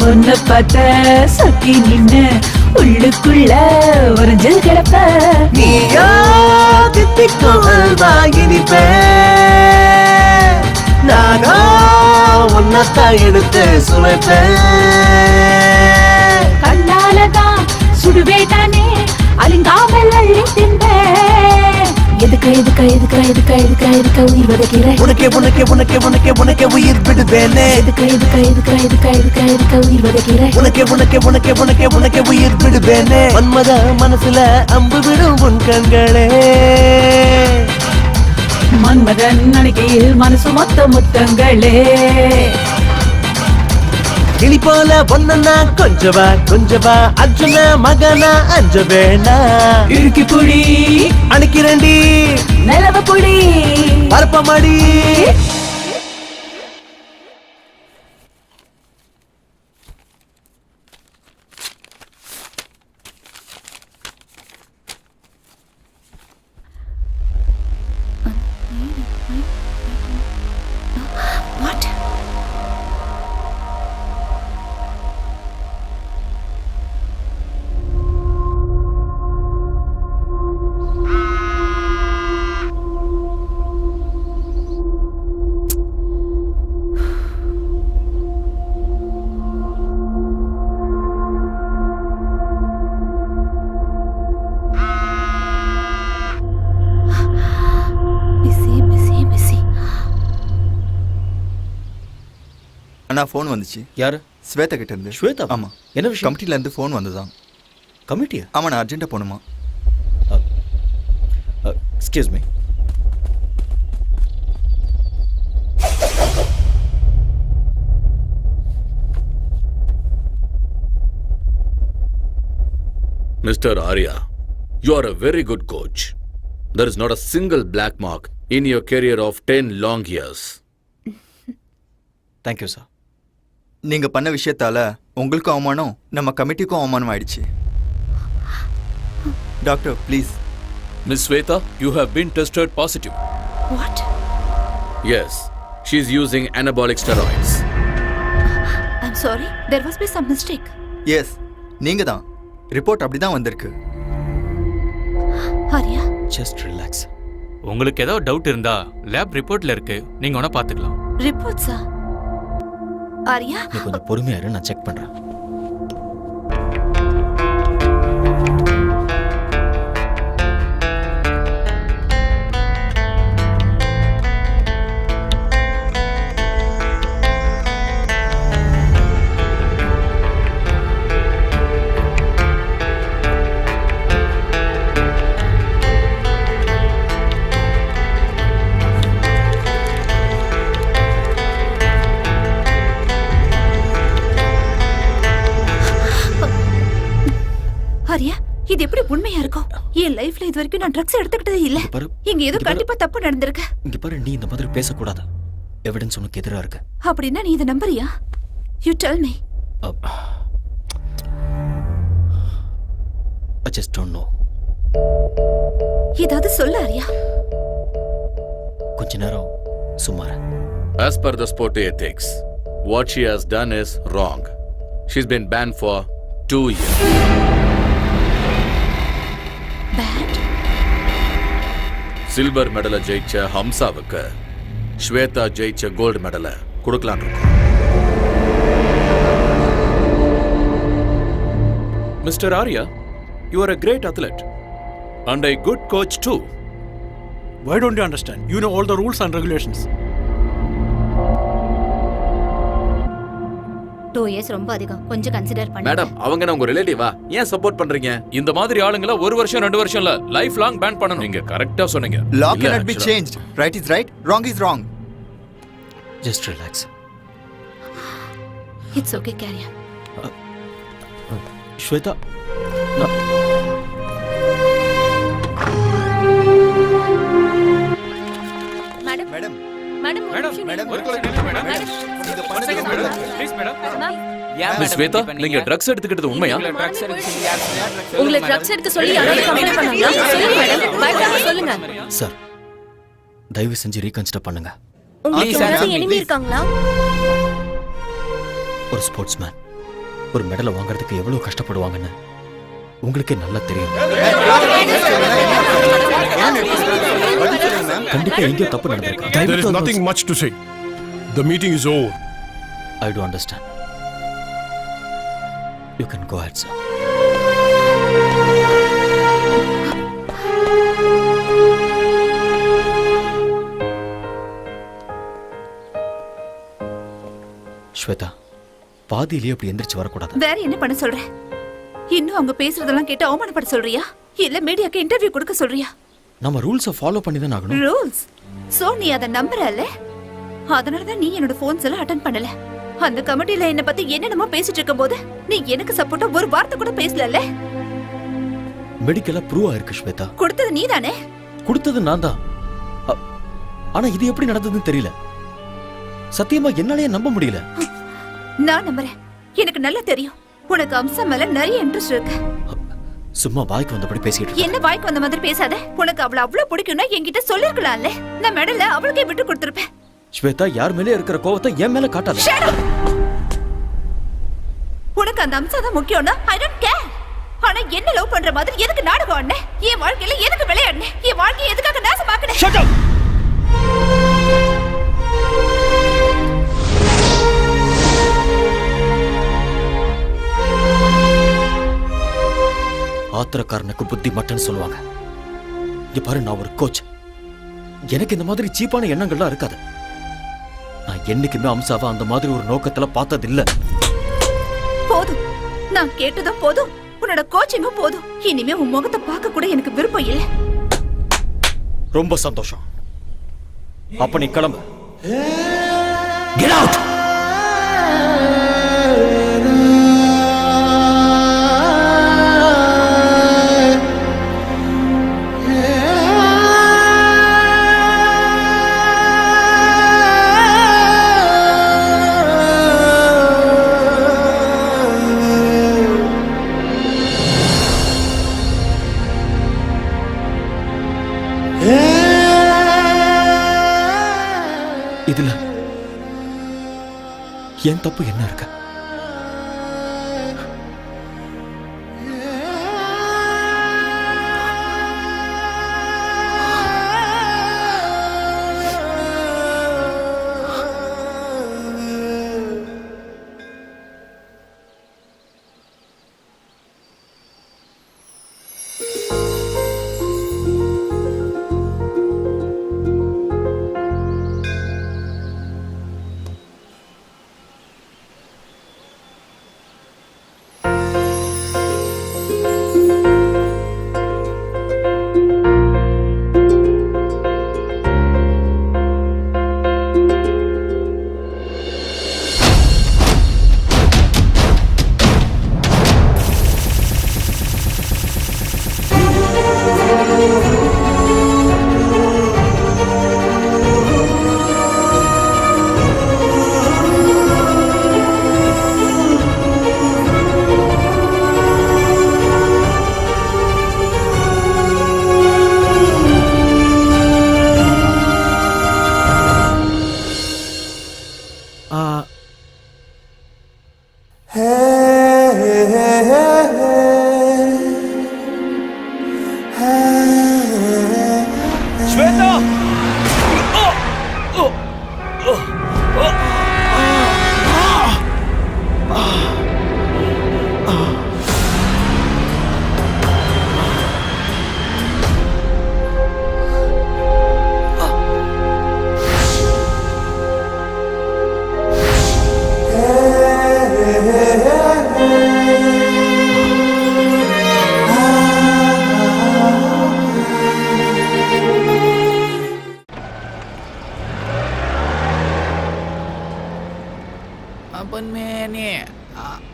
உன்னை பார்த்த சொக்கி நின்னு உள்ளுக்குள்ள ஒரு ஜில் கிடப்ப நீயோ தித்திக்கும் அல்வாயினிப்பே நானோ உன்னத்தான் எடுத்து சுமைப்பேன் கண்ணாலதான் சுடுவேட்டானே அலிங்காமல் அள்ளி தின்பேன் எதுக்கு உயிர் வதைக்கிற உனக்கே உயிர் விடுவேனே எதுக்கு உயிர் வதைக்கிற உனக்கே உயிர் விடுவேனே மன்மத மனசுல அம்பு விடும் உன் கண்களே மன்மதன் அணைக்கையில் மனசு மொத்த முத்தங்களே கிளி போல பொண்ணா கொஞ்சவா அர்ஜுன மகனா அஞ்ச வேணா இறுக்கி புடி அணைக்கிறண்டி நிலவ புடி பரப்பமாடி அண்ணா ஃபோன் வந்துச்சு. யாரு? ஸ்வேதா கிட்ட இருந்து. ஸ்வேதா? ஆமா. என்ன விஷயம்? கமிட்டில இருந்து ஃபோன் வந்ததான். கமிட்டியா? ஆமா, நான் அர்ஜென்ட்டா போணுமா. Excuse me. Mr. Arya, you are a very good coach. There is not a single black mark in your career of 10 long years. Thank you, sir. நீங்க பண்ண விஷயத்தால உங்களுக்கும் அவமானம், நம்ம கமிட்டிக்கும் அவமானம் ஆயிடுச்சு. Doctor, please. Miss Sweta, you have been tested positive. What? Yes, she is using anabolic steroids. I'm sorry, there must be some mistake. Yes, நீங்க தான். ரிப்போர்ட் அப்படிதான் வந்திருக்கு. Arya, just relax. உங்களுக்கு ஏதோ டவுட் இருந்தா லேப் ரிப்போர்ட்ல இருக்கு, நீங்க வேணா பாத்துக்கலாம். ரிப்போர்ட்ஸா? ஆரியா, நீ கொஞ்சம் பொறுமையா இரு, நான் செக் பண்றேன். ஆரியா, இது எப்படி உண்மையா இருக்கும்? என் லைஃப்ல இது வரைக்கும் நான் ட்ரக்ஸ் எடுத்துக்கிட்டதே இல்ல. இங்க பாரு, இங்க ஏதோ இங்க பாரு. கண்டிப்பா தப்பு நடந்திருக்கு. இங்க பாரு, நீ இந்த மாதிரி பேசக்கூடாது. எவிடன்ஸ் உனக்கு எதிரா இருக்கு. அப்படின்னா நீ இதை நம்புறியா? You tell me. I just don't know. ஏதாவது சொல்ல ஆரியா. கொஞ்ச நேரம் சும்மா இரு. As per the sport ethics, what she has done is wrong. She's been banned for 2 years. Bad? Silver மெடலை ஜெயிச்ச ஹம்சாவுக்கு ஸ்வேதா ஜெயிச்ச கோல்டு மெடலை கொடுக்கலான் இருக்கோம். Mr. Arya, you are a great athlete and a good coach too. Why don't you understand? You know all the rules and regulations. 2 years ரொம்ப அதிகம், கொஞ்சம் கன்சிடர் பண்ணு. மேடம், அவங்க உங்க ரிலேட்டிவா? ஏன் சப்போர்ட் பண்றீங்க? இந்த மாதிரி ஆளுங்கள 1 வருஷம் 2 வருஷம் இல்ல, லைஃப் லாங் பேன் பண்ணணும். நீங்க கரெக்ட்டா சொன்னீங்க. Law இல்ல, cannot be actually. changed. Right is right, wrong is wrong. Just relax. It's okay, carry on. Shweta, madam, madam, madam, madam, ஒரு நிமிஷம் நில்லுங்க, மேடம். நீங்க ஒரு பண்ணது second, தப்பு. Madam. Please, madam. Miss Shweta, நீங்க ட்ரக்ஸ் எடுத்துக்கிட்டது உண்மையா? உங்களை ட்ரக்ஸ் எடுக்க சொல்லி யாராவது கம்ப்ளைண்ட் பண்ணாங்களா? சொல்லுங்க மேடம், பயப்படாம சொல்லுங்க. சார், தயவு செஞ்சு ரீகன்சிடர் பண்ணுங்க. உங்களுக்கு யாராவது எனிமி இருக்காங்களா? ஒரு ஸ்போர்ட்ஸ்மேன் ஒரு மெடலை வாங்குறதுக்கு எவ்வளவு கஷ்டப்படுவாங்கன்னு உங்களுக்கே நல்லா தெரியும். கண்டிப்பா எங்கேயோ தப்பு நடந்திருக்கு. There is nothing much to say. The meeting is over. I do understand. You can go ahead, sir. Shweta, பாதியிலேயே அப்படி எந்திரிச்சு வரக்கூடாது. வேற என்ன பண்ண சொல்ற? இன்னும் அவங்க பேசுறதெல்லாம் கேட்டு அவமானப்பட சொல்றியா? இல்ல மீடியாக்கு இன்டர்வியூ கொடுக்க சொல்றியா? நம்ம ரூல்ஸை ஃபாலோ பண்ணி தான் ஆகணும். ரூல்ஸ்? சோ நீ அத நம்புறல? அதனாலதான் நீ என்னோட போன்ஸ் எல்லாம் அட்டெண்ட் பண்ணல. அந்த கமிட்டில என்ன பத்தி என்னென்னமோ பேசிட்டு இருக்கும்போது நீ எனக்கு சப்போர்ட்டா ஒரு வார்த்தை கூட பேசலல்ல. மெடிக்கலா ப்ரூவ் ஆயிருக்கு ஸ்வேதா. கொடுத்தது நீதானே? கொடுத்தது நான் தான். ஆனா இது எப்படி நடந்ததுன்னு தெரியல. சத்தியமா என்னாலயே நம்ப முடியல. நான் நம்புறேன். எனக்கு நல்லா தெரியும் உனக்கு அம்சா மேல நிறைய இன்ட்ரெஸ்ட் இருக்கு. சும்மா வாய்க்கு வந்தபடி பேசிட்டு இருக்க. என்ன வாய்க்கு வந்த மாதிரி பேசாத. உனக்கு அவள அவ்வளவு பிடிக்கும்னா என்கிட்ட சொல்லிருக்கலாம்ல. நான் மெடல அவளுக்கே விட்டு கொடுத்திருப்பேன். ஸ்வேதா, யார் மேலே இருக்கிற கோவத்தை என் மேல காட்டாத. உனக்கு அந்த அம்சா தான் முக்கியம்னா ஐ டோன்ட் கேர். ஆனா என்ன லவ் பண்ற மாதிரி எதுக்கு நாடகம் ஆடுன? என் வாழ்க்கையில எதுக்கு விளையாடுன? என் வாழ்க்கையை எதுக்காக நாசமாக்குன? Shut up. ஆத்திரக்காரனுக்கு புத்தி மட்டும் சொல்லுவாங்க. இங்க பாரு, நான் ஒரு கோச். எனக்கு இந்த மாதிரி சீப்பான எண்ணங்கள்லாம் இருக்காது. நான் என்னைக்குமே அம்சாவை அந்த மாதிரி ஒரு நோக்கத்துல பார்த்தது இல்ல. போதும், நான் கேட்டதும் போதும், உன்னோட கோச்சிங்கும் போதும். இனிமே உன் முகத்தை பார்க்க கூட எனக்கு விருப்பம் இல்ல. ரொம்ப சந்தோஷம். அப்ப நீ கிளம்பு. Get out. இதுல என் தப்பு என்ன இருக்கு?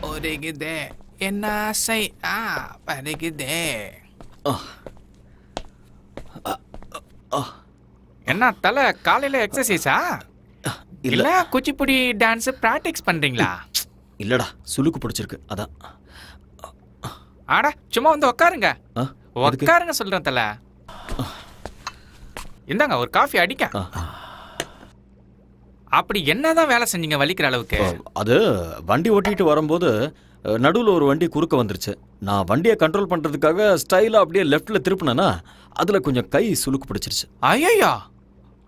ஒருகுதே என்ன ஆசை பருகுதே. என்ன தலை காலையில எக்ஸசைஸா இல்ல குச்சிப்புடி டான்ஸ் பிராக்டிஸ் பண்றீங்களா? இல்லடா சுளுக்கு பிடிச்சிருக்கு அதான். ஆடா சும்மா வந்து உட்காருங்க. எதுக்கு? உட்காருங்க சொல்றேன் தலை. இந்தாங்க ஒரு காஃபி அடிக்க. அப்படி என்னதான் வேலை செஞ்சீங்க வலிக்கிற அளவுக்கு? அது வண்டி ஓட்டிட்டு வரும்போது நடுவில் ஒரு வண்டி குறுக்க வந்துருச்சு. நான் வண்டியை கண்ட்ரோல் பண்றதுக்காக ஸ்டைலா அப்படியே லெஃப்ட்ல திருப்பினேன்னா அதுல கொஞ்சம் கை சுளுக்கு பிடிச்சிருச்சு. ஐயோ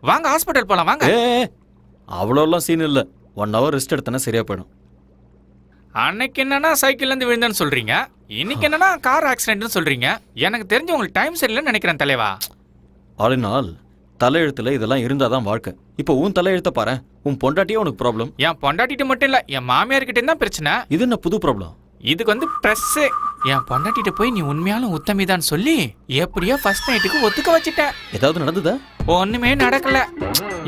வாங்க ஹாஸ்பிட்டல் போலாம் வாங்க. அவ்வளோலாம் சீன் இல்லை. 1 hour ரெஸ்ட் எடுத்தனா சரியா போயிடும். அன்னைக்கு என்னன்னா சைக்கிள்ல இருந்து விழுந்தேன்னு சொல்றீங்க, இன்னைக்கு என்னன்னா கார் ஆக்சிடென்ட்னு சொல்றீங்க. எனக்கு தெரிஞ்சு உங்களுக்கு டைம் சரியில்லைன்னு நினைக்கிறேன் தலைவா. ஆல் இன் ஆல் தலையெழுத்துல இதெல்லாம் இருந்தாதான் வாழ்க்கை. இப்போ உன் தலையெழுத்த பாரு, உன் பொண்டாட்டியே உனக்கு ப்ராப்ளம். என் பொண்டாட்டிட்டு மட்டும் இல்ல, என் மாமியார்கிட்ட தான் பிரச்சனை. இது என்ன புது ப்ராப்ளம்? இதுக்கு வந்து பிரஸ். என் பொண்டாட்டிட்ட போய் நீ உண்மையாலும் உத்தமிதான் சொல்லி எப்படியோ ஃபர்ஸ்ட் நைட்டுக்கு ஒத்துக்க வச்சுட்டேன். ஏதாவது நடந்ததா? ஒண்ணுமே நடக்கல.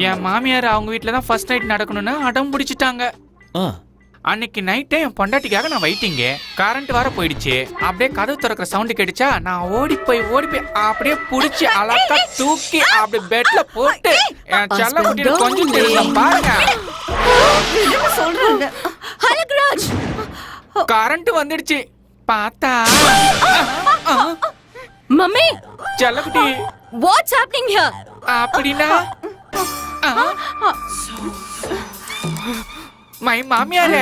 என் மாமியார் அவங்க வீட்டுல தான் ஃபர்ஸ்ட் நைட் நடக்கணும்னு அடம் பிடிச்சிட்டாங்க. அன்னைக்கு நைட்டே என் பொண்டாட்டிக்காக நான் வெயிட்டிங்க. கரண்ட் வர போயிடுச்சு. அப்படியே கதவு திறக்கிற சவுண்டு கேட்டுச்சா, நான் ஓடி போய் அப்படியே புடிச்சு அழகா தூக்கி அப்படி பெட்ல போட்டு என் செல்ல குட்டியில கொஞ்சம் தெரியும் பாருங்க. சொல்றாங்க கரண்ட் வந்துடுச்சு. பார்த்தா மம்மி செல்லக்குட்டி வாட்ஸ் ஹேப்பனிங் ஹியர்? அப்படின்னா மை மாமியாரே,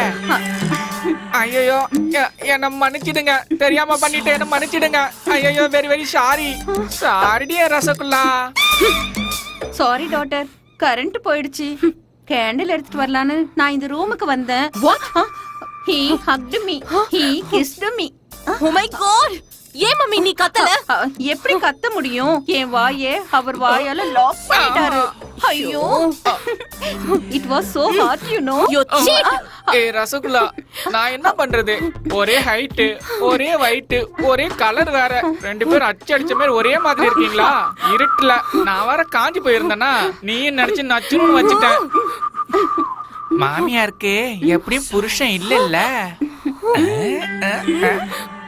ஐயோ என்ன மன்னிச்சிடுங்க, தெரியாம பண்ணிட்டு என்ன மன்னிச்சிடுங்க. ஐயோ வெரி வெரி சாரி. சாரிடியே ரசகுல்லா. சாரி டாட்டர், கரண்ட் போயிடுச்சு. கேண்டில் எடுத்துட்டு வரலான்னு நான் இந்த ரூமுக்கு வந்தேன். He hugged me. He kissed me. Oh my god! ஏன் மம்மி நீ கத்தல? எப்படி கத்த முடியும்? என் வாயே அவர் வாயால லாக் பண்ணிட்டாரு. ஐயோ, it was so hard, you know. You cheat! Rasgulla, நான் என்ன பண்றது? ஒரே ஹைட், ஒரே weight, ஒரே கலர் வேற. 2 பேரும் அடிச்ச மாதிரி ஒரே மாதிரி இருக்கீங்களா? இருட்டுல நான் வர காஞ்சி போயிருந்தேனா நீ நினைச்சு நச்சுன்னு வச்சுட்டேன். மாமியாருக்கு எப்படியும் புருஷன் இல்ல.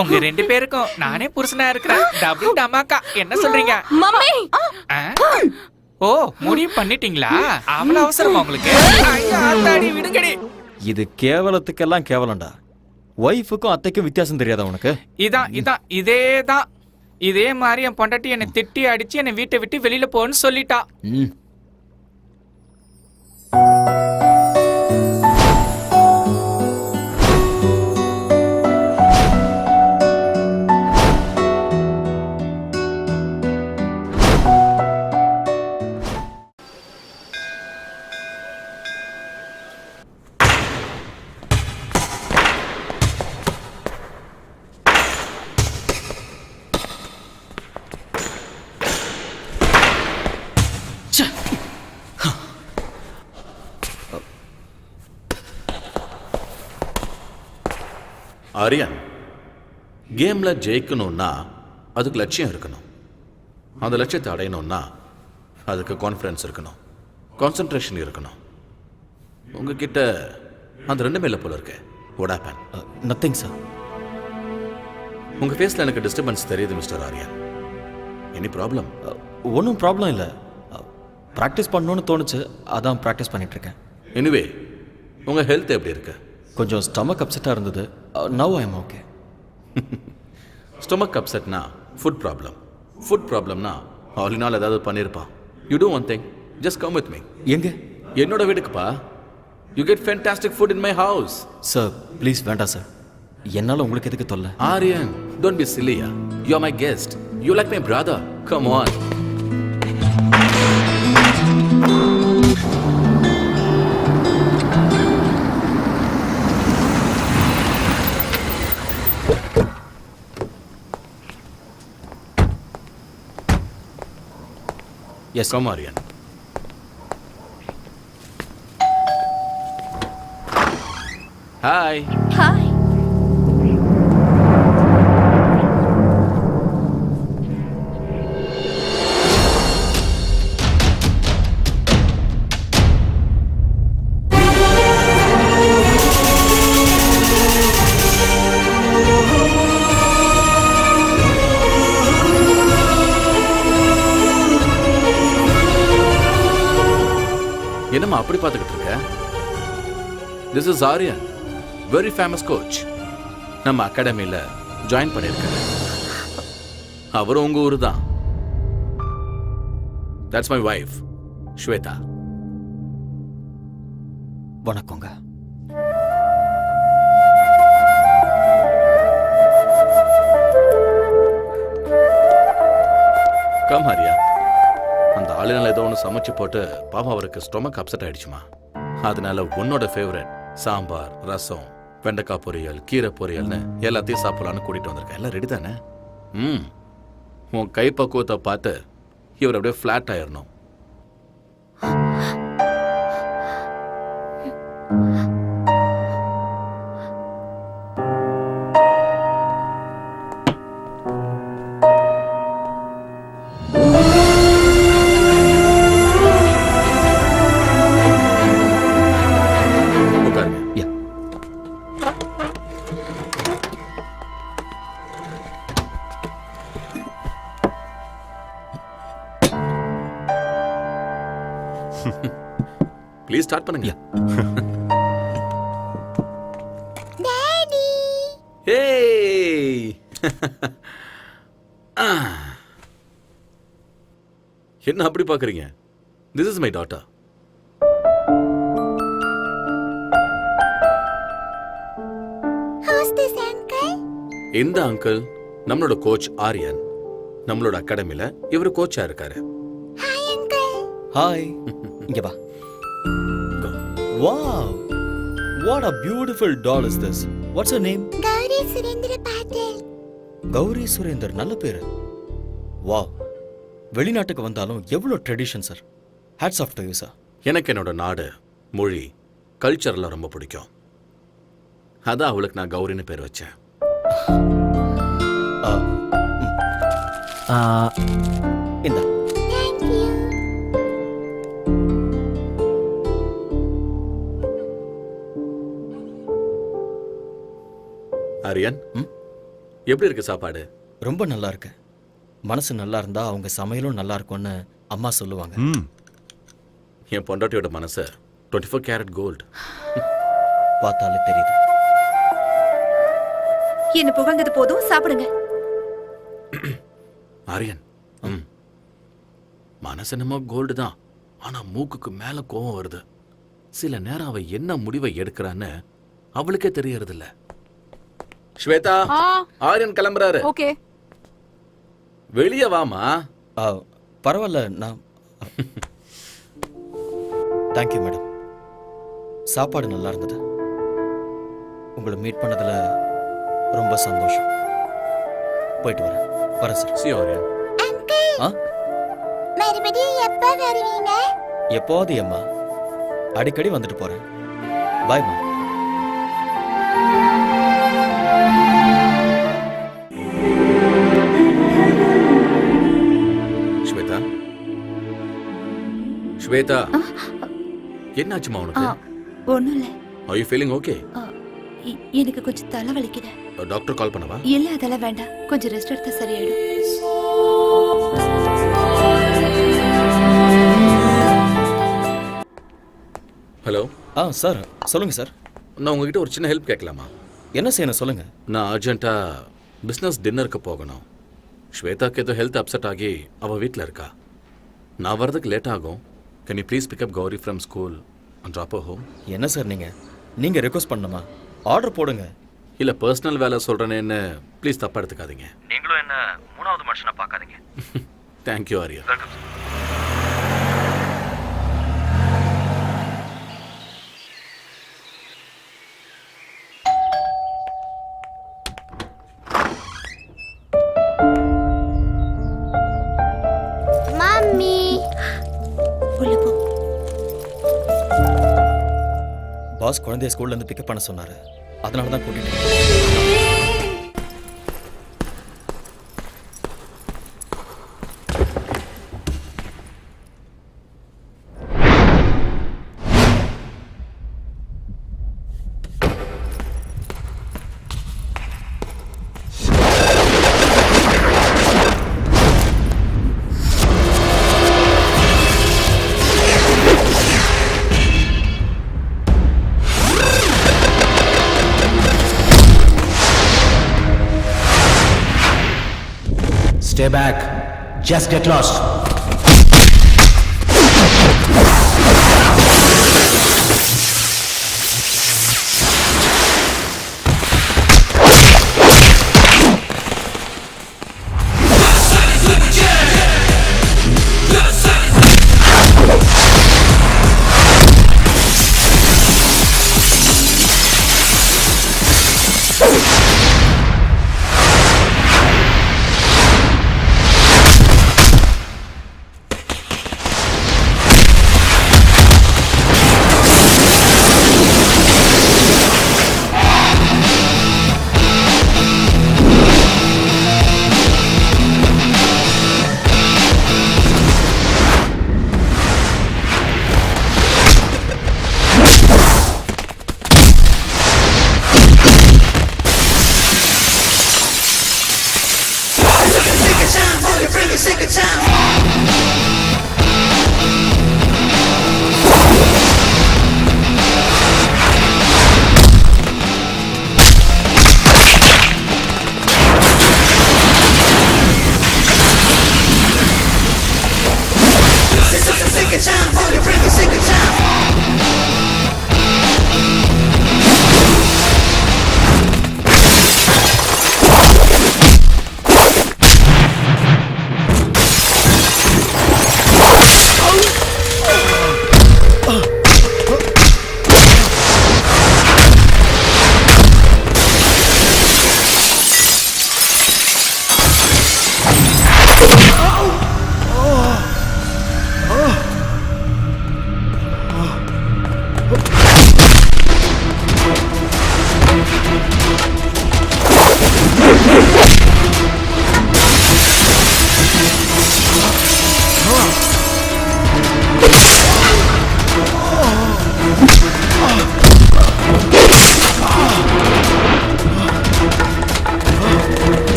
உங்க 2 பேருக்கும் நானே புருஷனா இருக்கிறேன். டபுள் டமாக்கா. என்ன சொல்றீங்க மம்மி? ஓ முடிவு பண்ணிட்டீங்களா? அவ்வளவு அவசரமா உங்களுக்கு? விடுங்கடி. இது கேவலத்துக்கெல்லாம் கேவலம்டா. ஒய்ஃபுக்கும் அத்தைக்கும் வித்தியாசம் தெரியாதா உனக்கு? இதேதான். இதே மாதிரி என் பொண்டாட்டி என்னை திட்டி அடிச்சு என்னை வீட்டை விட்டு வெளியில போன்னு சொல்லிட்டா. ஆரியன், கேம்ல ஜெயிக்கணும்னா அதுக்கு லட்சியம் இருக்கணும். அந்த லட்சியத்தை அடையணும்னா அதுக்கு கான்ஃபிடன்ஸ் இருக்கணும், கான்சென்ட்ரேஷன் இருக்கணும். உங்ககிட்ட அந்த 2 மேல போல இருக்கு. What happen? Nothing sir. உங்க ஃபேஸ்ல எனக்கு டிஸ்டர்பன்ஸ் தெரியுது மிஸ்டர் ஆரியன். Any problem? ஒன்றும் ப்ராப்ளம் இல்லை. ப்ராக்டிஸ் பண்ணணும்னு தோணுச்சு, அதான் ப்ராக்டிஸ் பண்ணிட்டு இருக்கேன். எனிவே உங்க ஹெல்த் எப்படி இருக்கு? கொஞ்சம் ஸ்டமக் அப்செட்டாக இருந்தது. Now I am okay. Stomach அப்செட்னா ஃபுட் ப்ராப்ளம். ஃபுட் ப்ராப்ளம்னா ஆல் இன் ஆல் ஏதாவது பண்ணியிருப்பான். You do one thing, just come with me. எங்க? என்னோட வீட்டுக்குப்பா. You get fantastic food in my house. Sir please வேண்டாம் சார். என்னால் உங்களுக்கு எதுக்கு தொல்லை? ஆரியன், டோன்ட் பி சில்லியா. You are my guest. You like my brother. Come on. Yes, come Aryan. Hi. Hi. என்னம்மா அப்படி பார்த்துக்கிட்டு இருக்க? This is Aryan, very famous coach. நம்ம அகாடமியில ஜாயின் பண்ணியிருக்காரு. அவரும் உங்க ஊரு தான். That's my wife Shweta. வணக்கங்க. கம் ஹரியா. அந்த ஆளுநர் ஏதோ ஒன்று சமைச்சு போட்டு பாவம் அவருக்கு ஸ்டொமக் அப்செட் ஆயிடுச்சுமா. அதனால உன்னோட ஃபேவரட் சாம்பார், ரசம், வெண்டைக்காய் பொரியல், கீரை பொரியல்னு எல்லாத்தையும் சாப்பிடலான்னு கூட்டிட்டு வந்திருக்கேன். எல்லாம் ரெடி தானே? உன் கை பக்குவத்தை பார்த்து இவர் அப்படியே ஃப்ளாட் ஆயிடணும். ப்ளீஸ் ஸ்டார்ட் பண்ணுங்க. ஏய் என்ன அப்படி பாக்குறீங்க? This is my daughter. இந்த அங்கிள் நம்மளோட கோச் ஆரியன். நம்மளோட அகாடமில இவர் கோச்சா இருக்காரு. ஹாய். இங்க வா. Wow, what a beautiful doll is this. What's her name? Gauri Surendra Patil. Gauri Surender, நல்ல பேரு. வாவ், வெளிநாட்டுக்கு வந்தாலும் எவ்வளவு tradition sir. Hats off to you sir. எனக்கு என்னோட நாடு, மொழி, கல்ச்சர்லாம் ரொம்ப பிடிக்கும். அதான் அவளுக்கு நான் கௌரின்னு பேர் வச்சேன். இந்த ஆரியன், எப்படி இருக்கு சாப்பாடு? ரொம்ப நல்லா இருக்கு. மனசு நல்லா இருந்தா அவங்க சமையலும் நல்லா இருக்கும்னு அம்மா சொல்லுவாங்க. என் பொண்டாட்டியோட மனசு 24 கேரட் கோல்டு. பார்த்தாலே தெரியுது. என்ன புகழ்ந்தது போதும், சாப்பிடுங்க. ஆரியன், மனசு என்னமோ கோல்டு தான், ஆனா மூக்குக்கு மேல கோவம் வருது. சில நேரம் அவ என்ன முடிவை எடுக்கிறான்னு அவளுக்கே தெரியறது இல்ல. ஸ்வேதா, ஆரியன் கிளம்புறாரு. ஓகே, வெளியே வாமா. பரவாயில்ல, நான் தேங்க்யூ மேடம். சாப்பாடு நல்லா இருந்தது. உங்களை மீட் பண்ணதுல ரொம்ப சந்தோஷம். போயிட்டு வரேன் சார். சி ஆரியன். மறுபடியும் எப்ப வருவீங்க? எப்போது அம்மா, அடிக்கடி வந்துட்டு போறேன். பாய்மா. ஸ்வேதா, ஸ்வேதா, என்னாச்சுமா உனக்கு? ஒண்ணும் இல்ல. Are you feeling okay? எனக்கு கொஞ்சம் தலை வலிக்குது. டாக்டர் கால் பண்ணவா? இல்ல, அதெல்லாம் வேண்டாம். கொஞ்சம் ரெஸ்ட் எடுத்தா சரியாயிடும். ஹலோ. சார் சொல்லுங்க சார். நான் உங்ககிட்ட ஒரு சின்ன ஹெல்ப் கேட்கலாமா? என்ன செய்யணும் சொல்லுங்க. நான் அர்ஜென்ட்டா பிஸ்னஸ் டின்னருக்கு போகணும். ஸ்வேதாக்கு ஏதோ ஹெல்த் அப்செட் ஆகி அவள் வீட்டில் இருக்கா. நான் வர்றதுக்கு லேட் ஆகும். Can you please pick up Gauri from school and drop her home? என்ன சார் நீங்க ரெக்வஸ்ட் பண்ணணுமா? ஆர்டர் போடுங்க. இல்லை, பர்சனல் வேலை சொல்கிறேன்னு ப்ளீஸ் தப்பாக எடுத்துக்காதீங்க. நீங்களும் என்ன மூணாவது மனுஷனை பார்க்காதீங்க. தேங்க்யூ ஆரியா. மம்மி, உள்ள போ. பாஸ் குழந்தைய ஸ்கூல்ல இருந்து பிக்கப் பண்ண சொன்னாரு. அதனால தான் கூட்டிட்டு Stay back. Just get lost.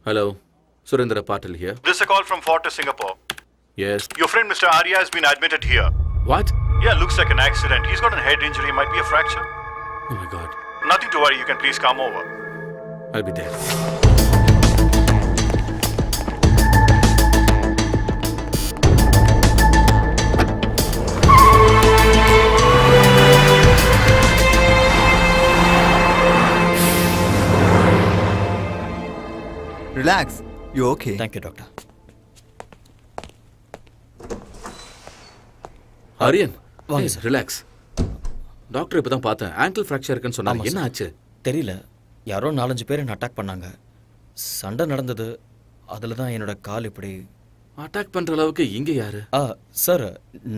Hello, Surendra Patil here. This is a call from Fortis, Singapore. Yes. Your friend Mr. Arya has been admitted here. What? Yeah, looks like an accident. He's got a head injury, might be a fracture. Oh my God. Nothing to worry, you can please come over. I'll be there. Relax. You okay? Thank you doctor. Aryan, வாங்க சார். ரிலாக்ஸ். டாக்டர் இப்போ தான் பார்த்தேன். ஆங்கிள் ஃப்ராக்சர் இருக்குன்னு சொன்னாங்க. ஆமா என்ன சார். ஆச்சு? தெரியல, யாரோ 4-5 பேர் என்ன அட்டாக் பண்ணாங்க. சண்டை நடந்தது, அதில் தான் என்னோட கால் இப்படி. அட்டாக் பண்ணுற அளவுக்கு இங்கே யாரு? சார்,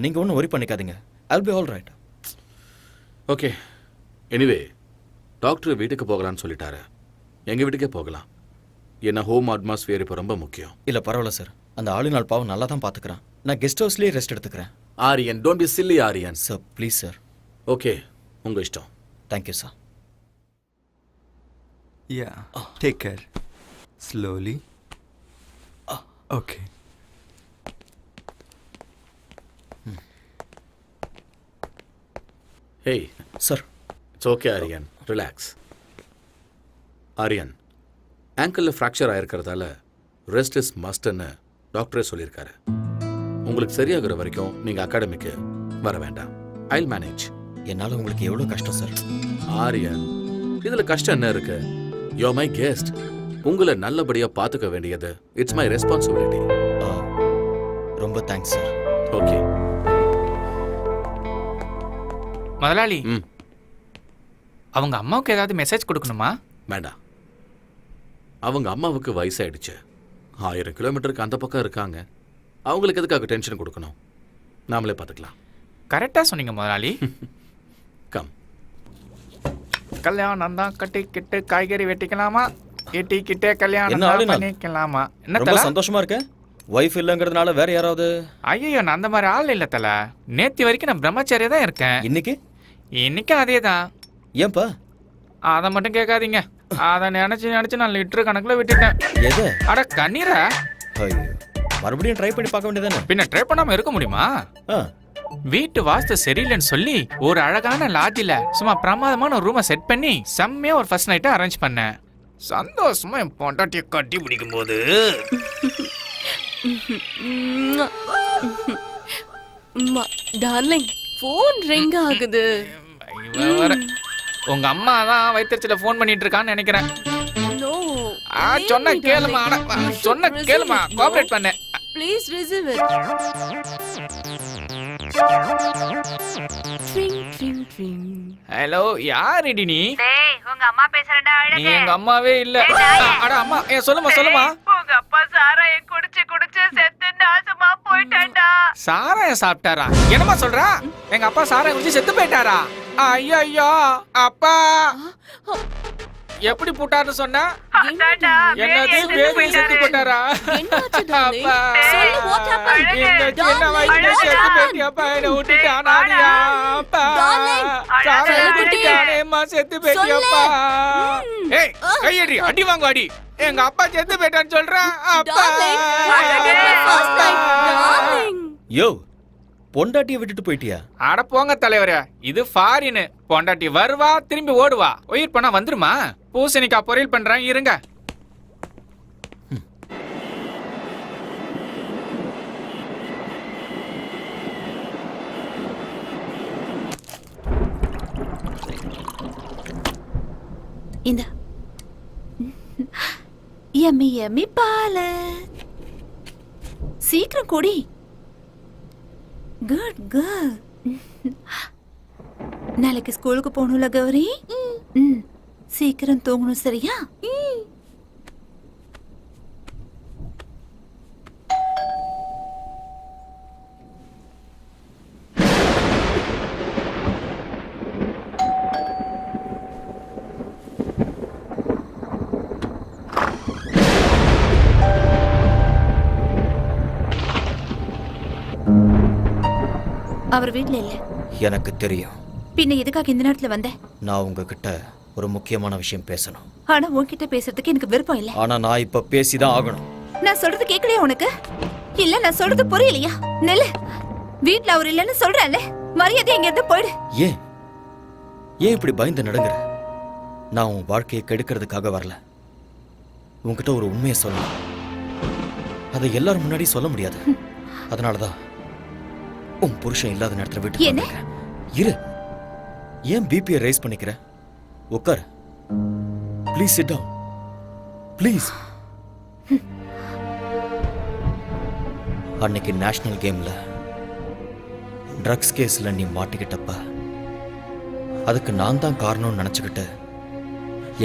நீங்கள் ஒன்றும் ஒரி பண்ணிக்காதீங்க. I'll be all right. Okay. Anyway doctor வீட்டுக்கு போகலான்னு சொல்லிட்டாரு. எங்கள் வீட்டுக்கே போகலாம். ஏன்னா ஹோம் அட்மாஸ்பியர் இப்போ ரொம்ப முக்கியம். இல்லை பரவாயில்ல சார், அந்த ஆளுநாள் பாவம் நல்லா தான் பார்த்துக்கிறேன். நான் கெஸ்ட் ஹவுஸ்லேயே ரெஸ்ட் எடுத்துக்கிறேன். Aryan, don't B chilli Aryan. Sir please sir. Okay, உங்கள் இஷ்டம். Thank you sir. Yeah. Take care. Slowly. Okay. Hey sir. It's okay Aryan, relax. Aryan, ஆங்கிளில் ஃப்ராக்சர் ஆயிருக்கிறதால ரெஸ்ட் இஸ் மஸ்ட்னு டாக்டரே சொல்லியிருக்காரு. உங்களுக்கு சரியாகிற வரைக்கும் நீங்கள் அகாடமிக்கு வர வேண்டாம். ஐல் மேனேஜ். என்னால் உங்களுக்கு எவ்வளோ கஷ்டம் சார். ஆரியன், இதில் கஷ்டம் என்ன இருக்கு? You my guest. உங்களை நல்லபடியாக பார்த்துக்க வேண்டியது இட்ஸ் மை ரெஸ்பான்சிபிலிட்டி. ரொம்ப தேங்க்ஸ் சார். ஓகே முதலாளி, அவங்க அம்மாவுக்கு ஏதாவது மெசேஜ் கொடுக்கணுமா? வேண்டாம். அவங்க அம்மாவுக்கு வயசாயிடுச்சு. 1000 கிலோமீட்டருக்கு அந்த பக்கம் இருக்காங்க. அவங்களுக்கு எதுக்காக டென்ஷன் கொடுக்கணும்? நாமளே பார்த்துக்கலாம். கரெக்டாக சொன்னீங்க முதலாளி. கம். கல்யாணம் தான் கட்டிக்கிட்டு காய்கறி வெட்டிக்கலாமா? வெட்டிக்கிட்டே என்ன கல்யாணம் ஆளுநாள்? பண்ணிக்கலாமா? ரொம்ப என்ன சந்தோஷமா இருக்க. ஒய்ஃப் இல்லைங்கிறதுனால வேற யாராவது? ஐயோ, நான் அந்த மாதிரி ஆள் இல்ல தல. நேத்து வரைக்கும் நான் பிரம்மச்சாரியா தான் இருக்கேன். இன்னைக்கும் அதே தான். ஏன்பா? அதை மட்டும் கேட்காதீங்க. அதை நினைச்சு நான் லிட்டர் கணக்குல விட்டுட்டேன். எது? அட கண்ணீரா? ஐயோ, மறுபடியும் ட்ரை பண்ணி பார்க்க வேண்டியதானே? பின்ன ட்ரை பண்ணாம இருக்க முடியுமா? வீட்டு வாஸ்து சரியில்லைன்னு சொல்லி ஒரு அழகான லாட்ஜில சும்மா பிரமாதமான ஒரு ரூமை செட் பண்ணி செம்மையா ஒரு ஃபர்ஸ்ட் நைட்டை அரேஞ்ச் பண்ணேன். சந்தோஷமா என் பொண்டாட்டியை கட்டி பிடிக்கும் போது டார்லிங், போன் ரிங் ஆகுது. உங்க அம்மா தான் வயிற்றுல போன் பண்ணிட்டு இருக்கான்னு நினைக்கிறேன். சொன்ன கேளுமா, சொன்ன கேளுமா, கோஆபரேட் பண்ணு. Please receive it. ஹலோ, யாருடி நீ? டேய், உங்க அம்மா பேசுறடா. நீ எங்க அம்மாவே இல்ல. அட அம்மா, சொல்லுமா. உங்க அப்பா சாராயம் குடிச்சு செத்து நாசமா போயிட்டான்டா. சாராயம் சாப்பிட்டாரா? என்னமா சொல்றா? எங்க அப்பா சாராயம் குடிச்சு செத்து போயிட்டாரா? ஐயோ, அப்பா எப்படி போட்டாருன்னு சொன்னா? என்னது, பேபி செத்து போட்டாரா? அப்பா, இந்த சின்ன வயசுல செத்து போயிட்டியாப்பா, என்னை விட்டுட்டானாடியா? அப்பா, சாராயம் குடிச்சானேம்மா, செத்து போயிட்டியாப்பா. ஏய், கையடி, அடி வாங்க அடி. எங்க அப்பா செத்து போயிட்டான்னு சொல்றேன். அப்பா, யோ, பொண்டாட்டியை விட்டுட்டு போயிட்டியா? அட போங்க தலைவரே, இது ஃபாரின். பொண்டாட்டி வருவா, திரும்பி ஓடுவா. உயிர் பணம் வந்துருமா? பூசணிக்கா பொரியல் பண்றேன், இருங்க. இந்த யம்மி யம்மி பால சீக்கிரம் குடி. Good good. நாளைக்கு ஸ்கூலுக்கு போகணும்ல கௌரி? சீக்கிரம் தூங்கணும், சரியா? அவர் வீட்ல இல்ல. எனக்கு தெரியும். பின்ன எதுக்காக இந்த நேரத்துல வந்த? நான் உங்ககிட்ட ஒரு முக்கியமான விஷயம் பேசணும். ஆனா உன்கிட்ட பேசுறதுக்கு எனக்கு விருப்பம் இல்ல. ஆனா நான் இப்ப பேசிதான் ஆகணும். நான் சொல்றது கேட்கலையா உனக்கு? இல்ல, நான் சொல்றது புரியலையா? நெல்லு, வீட்ல அவர் இல்லன்னு சொல்றேன்ல, மரியாதை எங்க இருந்து போயிடு. ஏன் இப்படி பயந்து நடுங்குற? நான் உன் வாழ்க்கையை கெடுக்கிறதுக்காக வரல. உன்கிட்ட ஒரு உண்மையை சொல்லணும். அதை எல்லாரும் முன்னாடி சொல்ல முடியாது. அதனாலதான் உன் புருஷன் இல்லாத நேரத்துல வீட்டுக்கு இரு. ஏன் பிபியை ரைஸ் பண்ணிக்கிற? உட்கார். Please sit down. ப்ளீஸ். அன்னைக்கு நேஷனல் கேம்ல ட்ரக்ஸ் கேஸ்ல நீ மாட்டிக்கிட்டப்ப அதுக்கு நான் தான் காரணம்னு நினைச்சுக்கிட்டு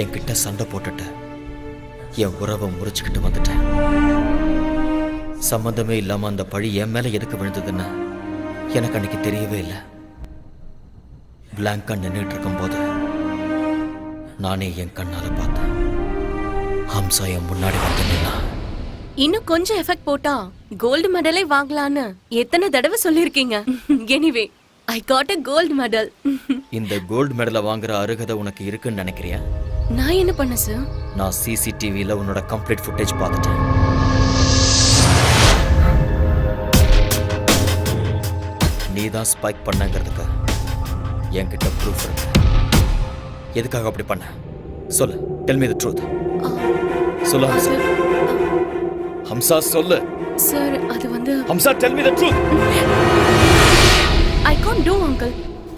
என்கிட்ட சண்டை போட்டுட்டு என் உறவை முறிச்சுக்கிட்டு வந்துட்டேன். சம்பந்தமே இல்லாம அந்த பழி என் மேல எதுக்கு விழுந்ததுன்னு எனக்கு அன்னைக்கு தெரியவே இல்லை. பிளாங்கா நின்றுட்டு இருக்கும் போது நானே என் கண்ணால பார்த்தேன். ஹம்சா என் முன்னாடி வந்து நின்னா. இன்னும் கொஞ்சம் எஃபெக்ட் போட்டா கோல்டு மெடலே வாங்கலான்னு எத்தனை தடவை சொல்லிருக்கீங்க. Anyway, I got a gold medal. இந்த கோல்டு மெடலை வாங்குற அருகதை உனக்கு இருக்குன்னு நினைக்கிறியா? நான் என்ன பண்ண சார்? நான் சிசிடிவில உன்னோட கம்ப்ளீட் ஃபுட்டேஜ் பார்த்துட்டேன். நீ தான் ஸ்பைக் பண்ணங்கிறதுக்கு என்கிட்ட ப்ரூஃப் இருக்கு. எதுக்காக அப்படி பண்ண? சொல்லு. Tell me the truth. சொல்லு ஹம்சா. ஹம்சா சொல்லு. சார், அது வந்து Hamsa, tell me the truth. I can't do, uncle.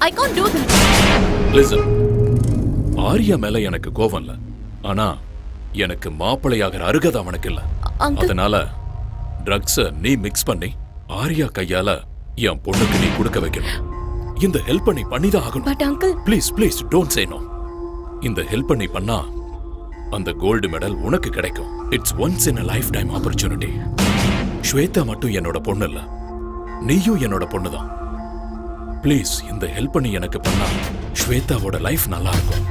I can't do that. Listen. Arya மேல எனக்கு கோவம் இல்ல. ஆனா எனக்கு மாப்பிளையாகிற அருகதை அவனுக்கு இல்ல. அதனால ட்ரக்ஸ நீ மிக்ஸ் பண்ணி ஆரியா கையால என் பொண்ணுக்கு நீ கொடுக்க வைக்கணும். இந்த ஹெல்ப் நீ பண்ணிதான் ஆகணும். But uncle, please don't say no. இந்த ஹெல்ப் நீ பண்ணா அந்த கோல்டு மெடல் உனக்கு கிடைக்கும். It's once in a life time opportunity. Shweta மட்டும் என்னோட பொண்ணு இல்ல, நீயும் என்னோட பொண்ணுதான். ப்ளீஸ் இந்த ஹெல்ப் நீ எனக்கு பண்ணா ஸ்வேதாவோட லைஃப் நல்லா இருக்கும்.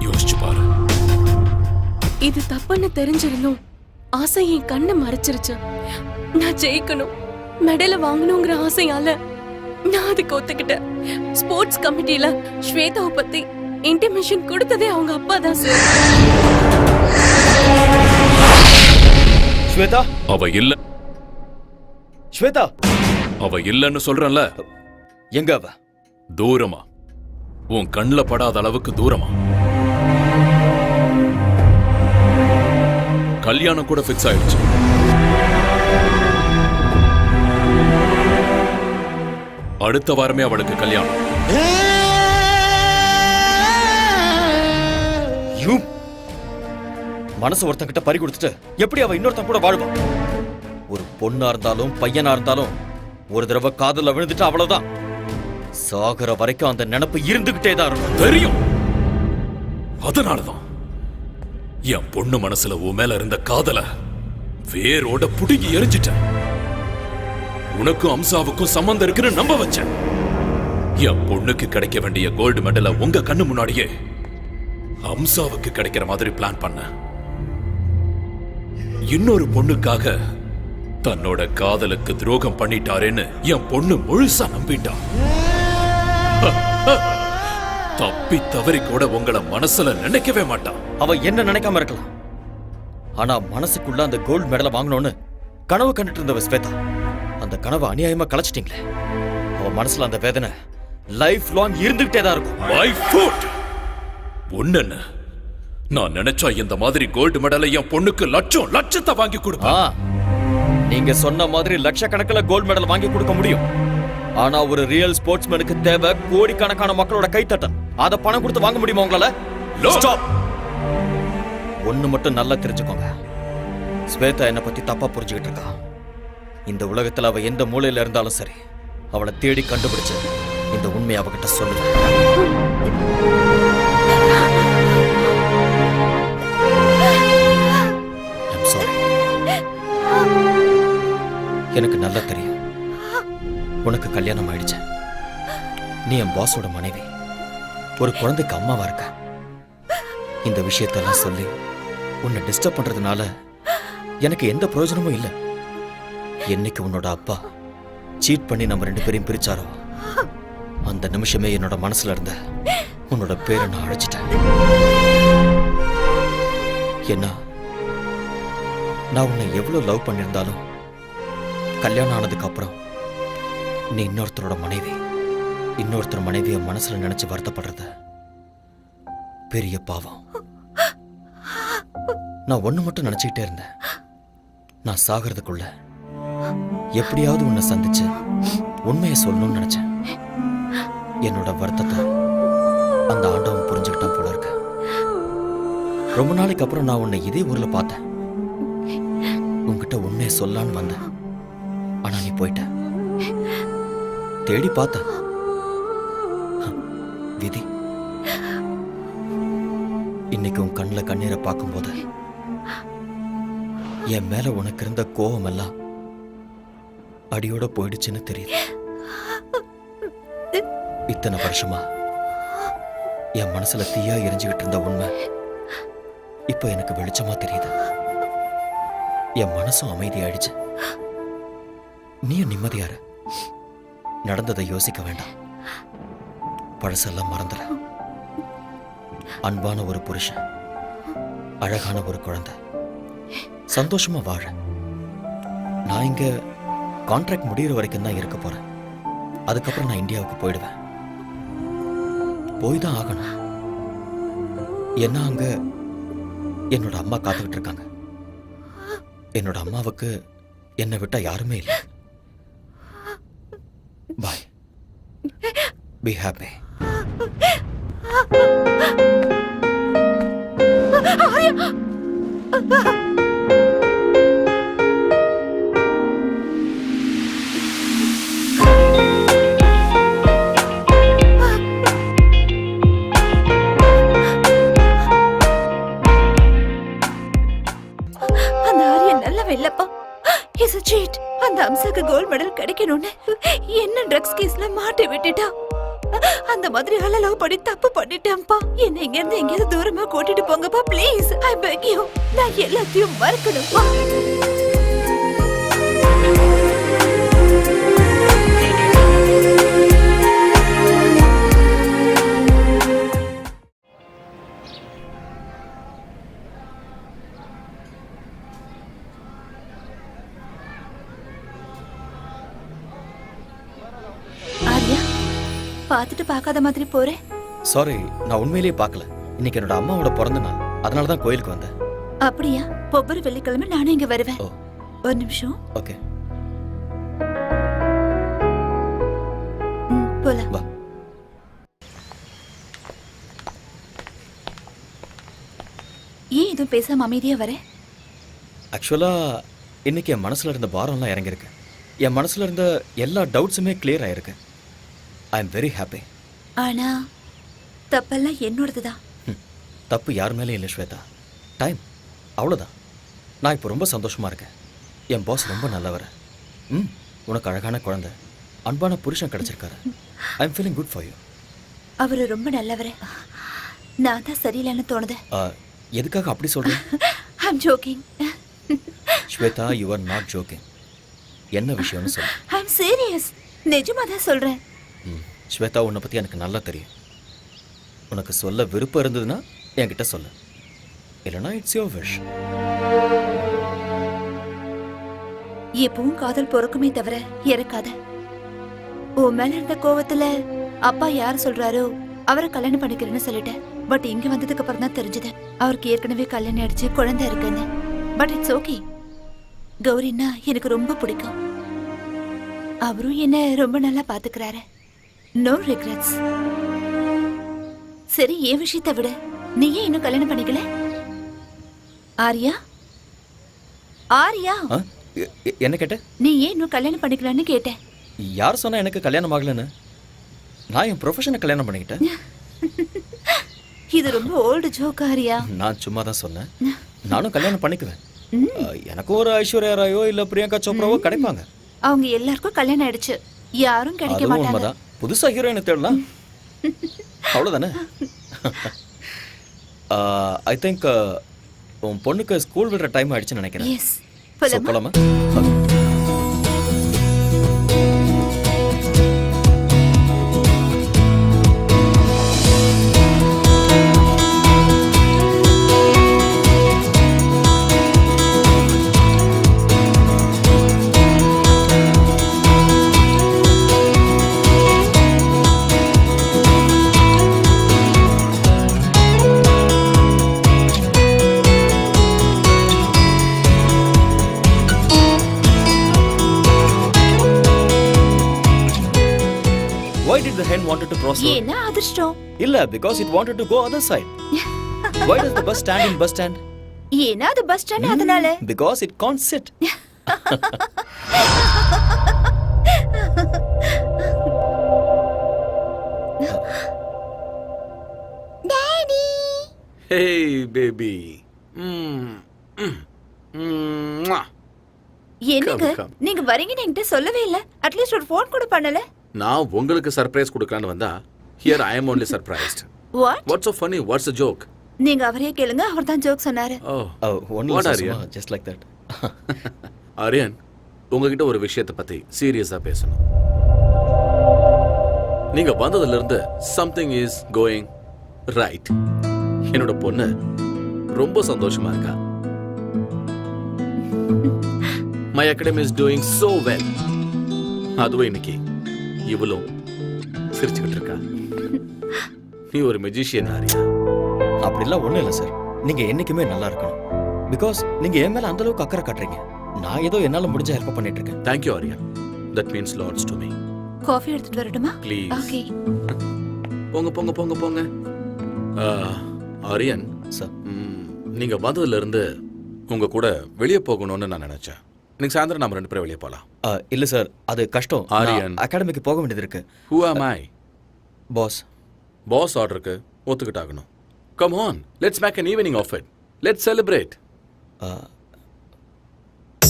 யோசிச்சு பாரு. இது தப்புன்னு தெரிஞ்சிருந்தும் ஆசை என் கண்ணை மறைச்சிருச்சு. நான் ஜெயிக்கணும், மெடலை வாங்கணுங்கிற ஆசையால நான் அதுக்கு ஒத்துக்கிட்டேன். ஸ்போர்ட்ஸ் கமிட்டில ஸ்வேதாவை பத்தி இன்டிமேஷன் கொடுத்ததே அவங்க அப்பா தான் சார். ஸ்வேதா, அவ இல்ல. ஸ்வேதா, அவ இல்லன்னு சொல்றேன்ல. எங்க அவ? தூரமா, உன் கண்ணுல படாத அளவுக்கு தூரமா. கல்யாணம் கூட ஃபிக்ஸ் ஆயிடுச்சு. அடுத்த வாரமே அவளுக்கு கல்யாணம். மனசு ஒருத்தங்கிட்ட பறி கொடுத்துட்டு எப்படி அவ இன்னொருத்தன் கூட வாழ்வா? ஒரு பொண்ணா இருந்தாலும் பையனா இருந்தாலும் ஒரு தடவை காதல விழுந்துட்டு அவ்வளவுதான். சாகர வரைக்கும் அந்த நினைப்பு இருந்துகிட்டே தான் இருக்கும். தெரியும். அதனாலதான் என் பொண்ணு மனசுல உன் மேல இருந்த காதல வேரோட புடுங்கி எரிஞ்சிட்டேன். உனக்கும் அம்சாவுக்கும் சம்பந்தம் இருக்குன்னு நம்ப வச்சேன். என் பொண்ணுக்கு கிடைக்க வேண்டிய கோல்டு மெடலை உங்க கண்ணு முன்னாடியே அம்சாவுக்கு கிடைக்கிற மாதிரி பிளான் பண்ண. இன்னொரு பொண்ணுக்காக தன்னோட காதலுக்கு துரோகம் பண்ணிட்டாரேன்னு என் பொண்ணு முழுசா நம்பிட்டான். தப்பி தவறி கூட உங்களை மனசுல நினைக்கவே மாட்டான். அவ என்ன நினைக்காம இருக்கலாம், ஆனா மனசுக்குள்ள அந்த கோல்டு மெடலை வாங்கணும்னு கனவு கண்டுட்டு இருந்தவ ஸ்வேதா. அந்த கனவை அநியாயமா கலைச்சிட்டீங்களே. அவ மனசுல அந்த வேதனை லைஃப் லாங் இருந்துகிட்டே தான் இருக்கும். My foot. ஒண்ணு, நான் நினைச்சா இந்த மாதிரி கோல்டு மெடலை என் பொண்ணுக்கு லட்சத்தை வாங்கி கொடுப்பேன். நீங்க சொன்ன மாதிரி லட்சக்கணக்கில் கோல்டு மெடல் வாங்கி கொடுக்க முடியும். ஆனா ஒரு ரியல் ஸ்போர்ட்ஸ்மேனுக்கு தேவை கோடிக்கணக்கான மக்களோட கைத்தட்டல். அத பணம் கொடுத்து வாங்க முடியுமா உங்களால? ஒண்ணு மட்டும் நல்லா தெரிஞ்சுக்கோங்க, ஸ்வேதா என்னை பத்தி தப்பா புரிஞ்சுக்கிட்டு இருக்கா. இந்த உலகத்துல அவ எந்த மூலையில இருந்தாலும் சரி, அவளை தேடி கண்டுபிடிச்சு இந்த உண்மையை அவகிட்ட சொல்லுவேன். எனக்கு நல்லா தெரியும் உனக்கு கல்யாணம் ஆயிடுச்சு. நீ என் பாஸோட மனைவி, ஒரு குழந்தைக்கு அம்மாவா இருக்க. இந்த விஷயத்தெல்லாம் சொல்லி உன்னை டிஸ்டர்ப் பண்றதுனால எனக்கு எந்த பிரயோஜனமும் இல்லை. என்னைக்கு உன்னோட அப்பா சீட் பண்ணி நம்ம 2 பேரையும் பிரிச்சாரோ அந்த நிமிஷமே என்னோட மனசுல இருந்த உன்னோட பேரை நான் அழைச்சிட்டேன். என்ன, நான் உன்னை எவ்வளவு லவ் பண்ணியிருந்தாலும் கல்யாணம் ஆனதுக்கு அப்புறம் நீ இன்னொருத்தரோட மனைவி, இன்னொருத்தர் மனைவிய மனசுல நினைச்சு வருத்தப்படுறது பெரிய பாவம். நான் ஒண்ணு மட்டும் நினைச்சுக்கிட்டே இருந்தேன், நான் சாகிறதுக்குள்ள எப்படியாவது உன்னை சந்திச்சு உண்மையை சொல்லணும்னு நினைச்சேன். என்னோட வருத்தத்தை அந்த ஆண்டவன் புரிஞ்சுக்கிட்டான் போல இருக்கு. ரொம்ப நாளைக்கு அப்புறம் நான் உன்னை இதே ஊர்ல பார்த்தேன். உன்கிட்ட உண்மையை சொல்லான்னு வந்தேன், ஆனா நீ போயிட்ட. தேடி பார்த்த விதி. இன்னைக்கு உன் கண்ணுல கண்ணீரை பார்க்கும்போது என் மேல உனக்கு இருந்த கோபம் எல்லாம் அடியோட போயிடுச்சுன்னு தெரியுது. இத்தனை வருஷமா என் மனசுல தீயா எரிஞ்சுக்கிட்டு இருந்த உண்மை இப்ப எனக்கு வெளிச்சமா தெரியுது. என் மனசும் அமைதியாயிடுச்சு. நீயும் நிம்மதியாரு. நடந்ததை யோசிக்க வேண்டாம், பழசெல்லாம் மறந்துட. அன்பான ஒரு புருஷன், அழகான ஒரு குழந்தை, சந்தோஷமா வாழ. நான் இங்க கான்ட்ராக்ட் முடிகிற வரைக்கும் தான் இருக்க போறேன். அதுக்கப்புறம் நான் இந்தியாவுக்கு போயிடுவேன். போய் தான் ஆகணும். என்ன, அங்க என்னோட அம்மா காத்துக்கிட்டு இருக்காங்க. என்னோட அம்மாவுக்கு என்னை விட்டா யாருமே இல்லை. பாய். Be happy. அந்த ஆரியன் நல்ல வெள்ளப்பா. He's a cheat. அந்த அம்சாக்கு கோல்ட் மெடல் கிடைக்கணும்னு என்ன ட்ரக்ஸ் கேஸ்ல மாட்டி விட்டுட்டா. அந்த மாதிரி ஆள லவ் பண்ணி தப்பு பண்ணிட்டேன்ப்பா. என்ன இங்க இருந்து எங்கேயாவது தூரமா கூட்டிட்டு போங்கப்பா ப்ளீஸ். I peg you. நான் எல்லாத்தையும் மறக்கணும்ப்பா. ஆரியா, பார்த்துட்டு பார்க்காத மாதிரி போறேன். சாரி, நான் உண்மையிலேயே பார்க்கல. இன்னைக்கு என்னோட அம்மாவோட பிறந்த நாள், அதனால தான் கோயிலுக்கு வந்தேன். அப்படியா? ஒவ்வொரு வெள்ளிக்கிழமை நானும் இங்க வருவேன். ஓ. ஒரு நிமிஷம். ஓகே, போலாம். வா. ஏன் இதுவும் பேசாம அமைதியா வரேன்? ஆக்சுவலா இன்னைக்கு என் மனசுல இருந்த பாரம்லாம் இறங்கியிருக்கு. என் மனசுல இருந்த எல்லா டவுட்ஸுமே கிளியர் ஆயிருக்கு. I am very happy. ஆனா தப்பெல்லாம் என்னோடதுதான். தப்பு யார் மேலேயும் இல்லை ஸ்வேதா. டைம், அவ்வளோதான். நான் இப்போ ரொம்ப சந்தோஷமா இருக்கேன். என் பாஸ் ரொம்ப நல்லவர். உனக்கு அழகான குழந்தை, அன்பான புருஷன் கிடைச்சிருக்காரு. I am feeling good for you. அவரு ரொம்ப நல்லவரே. நான் தான் சரியில்லைன்னு தோணுது. எதுக்காக அப்படி சொல்றேன்? I am joking. Shweta, you are not joking. என்ன விஷயம்னு சொல்லு. I am serious. நிஜமா தான் சொல்றேன். ஸ்வேதா, உன்னை பற்றி எனக்கு நல்லா தெரியும். உனக்கு சொல்ல விருப்பம் இருந்ததுன்னா என்கிட்ட சொல்லு, இல்லைனா இட்ஸ் யோர் விஷ். எப்பவும் காதல் பொறுக்குமே தவிர இறக்காத. உன் மேல இருந்த கோவத்துல அப்பா யார் சொல்றாரோ அவரை கல்யாணம் பண்ணிக்கிறேன்னு சொல்லிட்டேன். பட் இங்க வந்ததுக்கு அப்புறம் தான் தெரிஞ்சது அவருக்கு ஏற்கனவே கல்யாணம் ஆயிடுச்சு, குழந்தை இருக்குன்னு. But it's okay. கௌரின்னா எனக்கு ரொம்ப பிடிக்கும். அவரும் என்ன ரொம்ப நல்லா பாத்துக்கிறாரு. No regrets. சரி, என் விஷயத்தை விட நீ ஏன் இன்னும் கல்யாணம் பண்ணிக்கல? ஆரியா, ஆரியா, என்ன கேட்ட? நீ ஏன் இன்னும் கல்யாணம் பண்ணிக்கலான்னு கேட்டேன். யார் சொன்னா எனக்கு கல்யாணம் ஆகலன்னு? நான் என் ப்ரொஃபஷனை கல்யாணம் பண்ணிக்கிட்டேன். இது ரொம்ப ஓல்டு ஜோக் ஆரியா. நான் சும்மா தான் சொன்னேன். நானும் கல்யாணம் பண்ணிக்குவேன். எனக்கு ஒரு ஐஸ்வர்யா ராயோ இல்ல பிரியங்கா சோப்ராவோ கிடைப்பாங்க. அவங்க எல்லாருக்கும் கல்யாணம் ஆயிடுச்சு, யாரும் கிடைக்க அதுவும் மாட்டாங்க. உண்மைதான். புதுசா ஹீரோயினை தேடலாம், அவ்வளவுதானே? ஐ திங்க் உன் பொண்ணுக்கு ஸ்கூல் விடுற டைம் ஆயிடுச்சுன்னு நினைக்கிறேன். எஸ், So, போலாமா? Why did the hen wanted to cross road? ஏன்னா அதிர்ஷ்டம். இல்ல, because it wanted to go other side. Why does the bus stand in bus stand? ஏன்னா அது பஸ் ஸ்டாண்ட், அதனால. Because it can't sit. Daddy. Hey, baby. என்னங்க Come. நீங்க வரீங்கன்னு என்கிட்ட சொல்லவே இல்ல. அட்லீஸ்ட் ஒரு ஃபோன் கூட பண்ணல. நான் உங்களுக்கு சர்ப்ரைஸ் கொடுக்கலான்னு வந்தா, here I am only surprised. What? What's so funny? What's the joke? நீங்க அவரே கேளுங்க, அவர் தான் ஜோக் சொன்னாரு. Only What are Susuma, you? just like that. Aryan, உங்ககிட்ட ஒரு விஷயத்தை பத்தி சீரியஸா பேசணும். நீங்க வந்ததுல இருந்து something is going right. என்னோட பொண்ணு ரொம்ப சந்தோஷமா இருக்கா. My academy is doing so well. அதுவும் இன்னைக்கு இவளும் சிரிச்சுக்கிட்டு இருக்கா. நீ ஒரு மெஜிஷியன் ஆரியா. அப்படிலாம் ஒண்ணும் இல்ல சார். நீங்க என்னைக்குமே நல்லா இருக்கணும். பிகாஸ் நீங்க என் மேல அந்த அளவுக்கு அக்கறை காட்டுறீங்க. நான் ஏதோ என்னால முடிஞ்ச ஹெல்ப் பண்ணிட்டு இருக்கேன். Thank you, Aryan. That means lots to me. Coffee எடுத்துட்டு வரட்டுமா? Please. ஓகே. போங்க போங்க போங்க போங்க. ஆரியன் சார், நீங்க வந்ததுல இருந்து உங்க கூட வெளியே போகணும்னு நான் நினைச்சேன். இன்னைக்கு சாயந்தரம் நம்ம 2 பேரும் வெளியே போலாம். இல்ல சார், அது கஷ்டம். ஆரியன், அகாடமிக்கு போக வேண்டியது இருக்கு. Who am I? Boss. Boss ஆர்டருக்கு ஒத்துக்கிட்டாகணும். Come on, let's make an evening of it. Let's celebrate.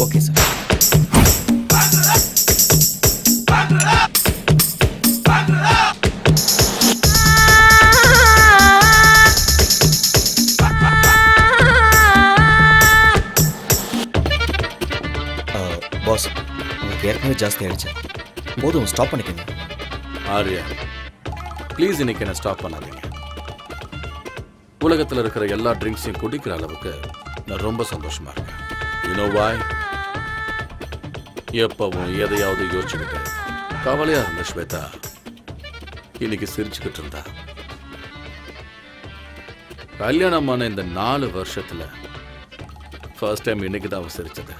Okay sir. Boss உங்களுக்கு ஏற்கனவே ஜாஸ்தி ஆயிடுச்சு, போதும் ஸ்டாப் பண்ணிக்கோங்க. ஆர்யா ப்ளீஸ் இன்னைக்கு என்ன ஸ்டாப் பண்ணாதீங்க. உலகத்தில் இருக்கிற எல்லா ட்ரிங்க்ஸையும் குடிக்கிற அளவுக்கு நான் ரொம்ப சந்தோஷமா இருக்கேன். யூனோ வாய்? எப்பவும் எதையாவது யோசிச்சுக்கிட்டு கவலையா இருந்த ஸ்வேதா இன்னைக்கு சிரிச்சுக்கிட்டு இருந்தா. கல்யாணமான இந்த 4 வருஷத்துல ஃபர்ஸ்ட் டைம் இன்னைக்கு தான் அவ சிரிச்சது.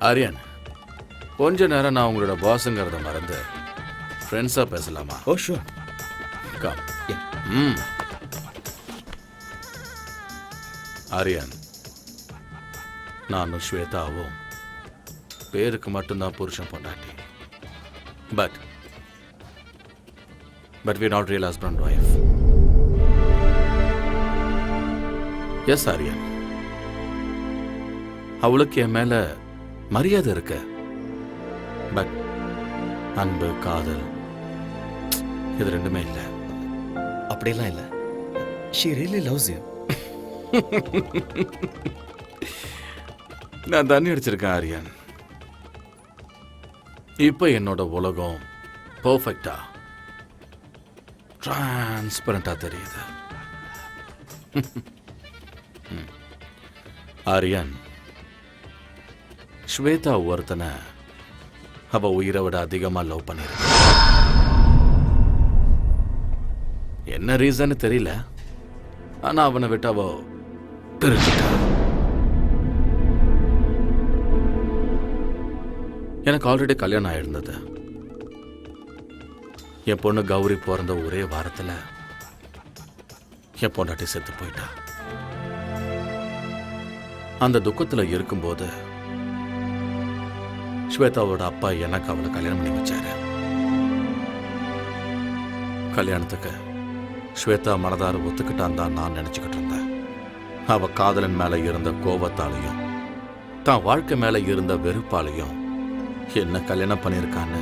ஆரியன், கொஞ்ச நேரம் நான் உங்களோட பாஸுங்கிறத மறந்து ஃப்ரெண்ட்ஸா பேசலாமா? ஓ ஷூர். கம். ஆரியன், நானும் ஸ்வேதாவும் பேருக்கு மட்டும்தான் புருஷன் பொண்டாட்டி. But we not real husband and wife. Yes Aryan, அவளுக்கு என் மேல மரியாதை இருக்கு. பட் அன்பு, காதல் இது ரெண்டுமே இல்லை. அப்படியெல்லாம் இல்லை. she really loves you. நான் தண்ணி அடிச்சிருக்கேன் ஆரியன். இப்ப என்னோட உலகம் பர்ஃபெக்டா டிரான்ஸ்பரண்டா தெரியுது. ஆரியன், ஸ்வேதா ஒருத்தனை அவ உயிரை விட அதிகமா லவ் பண்ணிருக்கு. என்ன ரீசன் தெரியல, ஆனா அவனை விட்டு அவ பிரிச்சுட்டா. எனக்கு ஆல்ரெடி கல்யாணம் ஆயிருந்தது. என் பொண்ணு கௌரி பிறந்த ஒரே வாரத்துல என் பொண்டாட்டி செத்து போயிட்டா. அந்த துக்கத்துல இருக்கும்போது ஸ்வேதாவோட அப்பா எனக்கு அவளை கல்யாணம் பண்ணி வச்சாரு. கல்யாணத்துக்கு ஸ்வேதா மனதார ஒத்துக்கிட்டான் தான் நான் நினைச்சுக்கிட்டு இருந்தேன். அவ காதலன் மேல இருந்த கோபத்தாலையும் தான் வாழ்க்கை மேல இருந்த வெறுப்பாலையும் என்ன கல்யாணம் பண்ணியிருக்கான்னு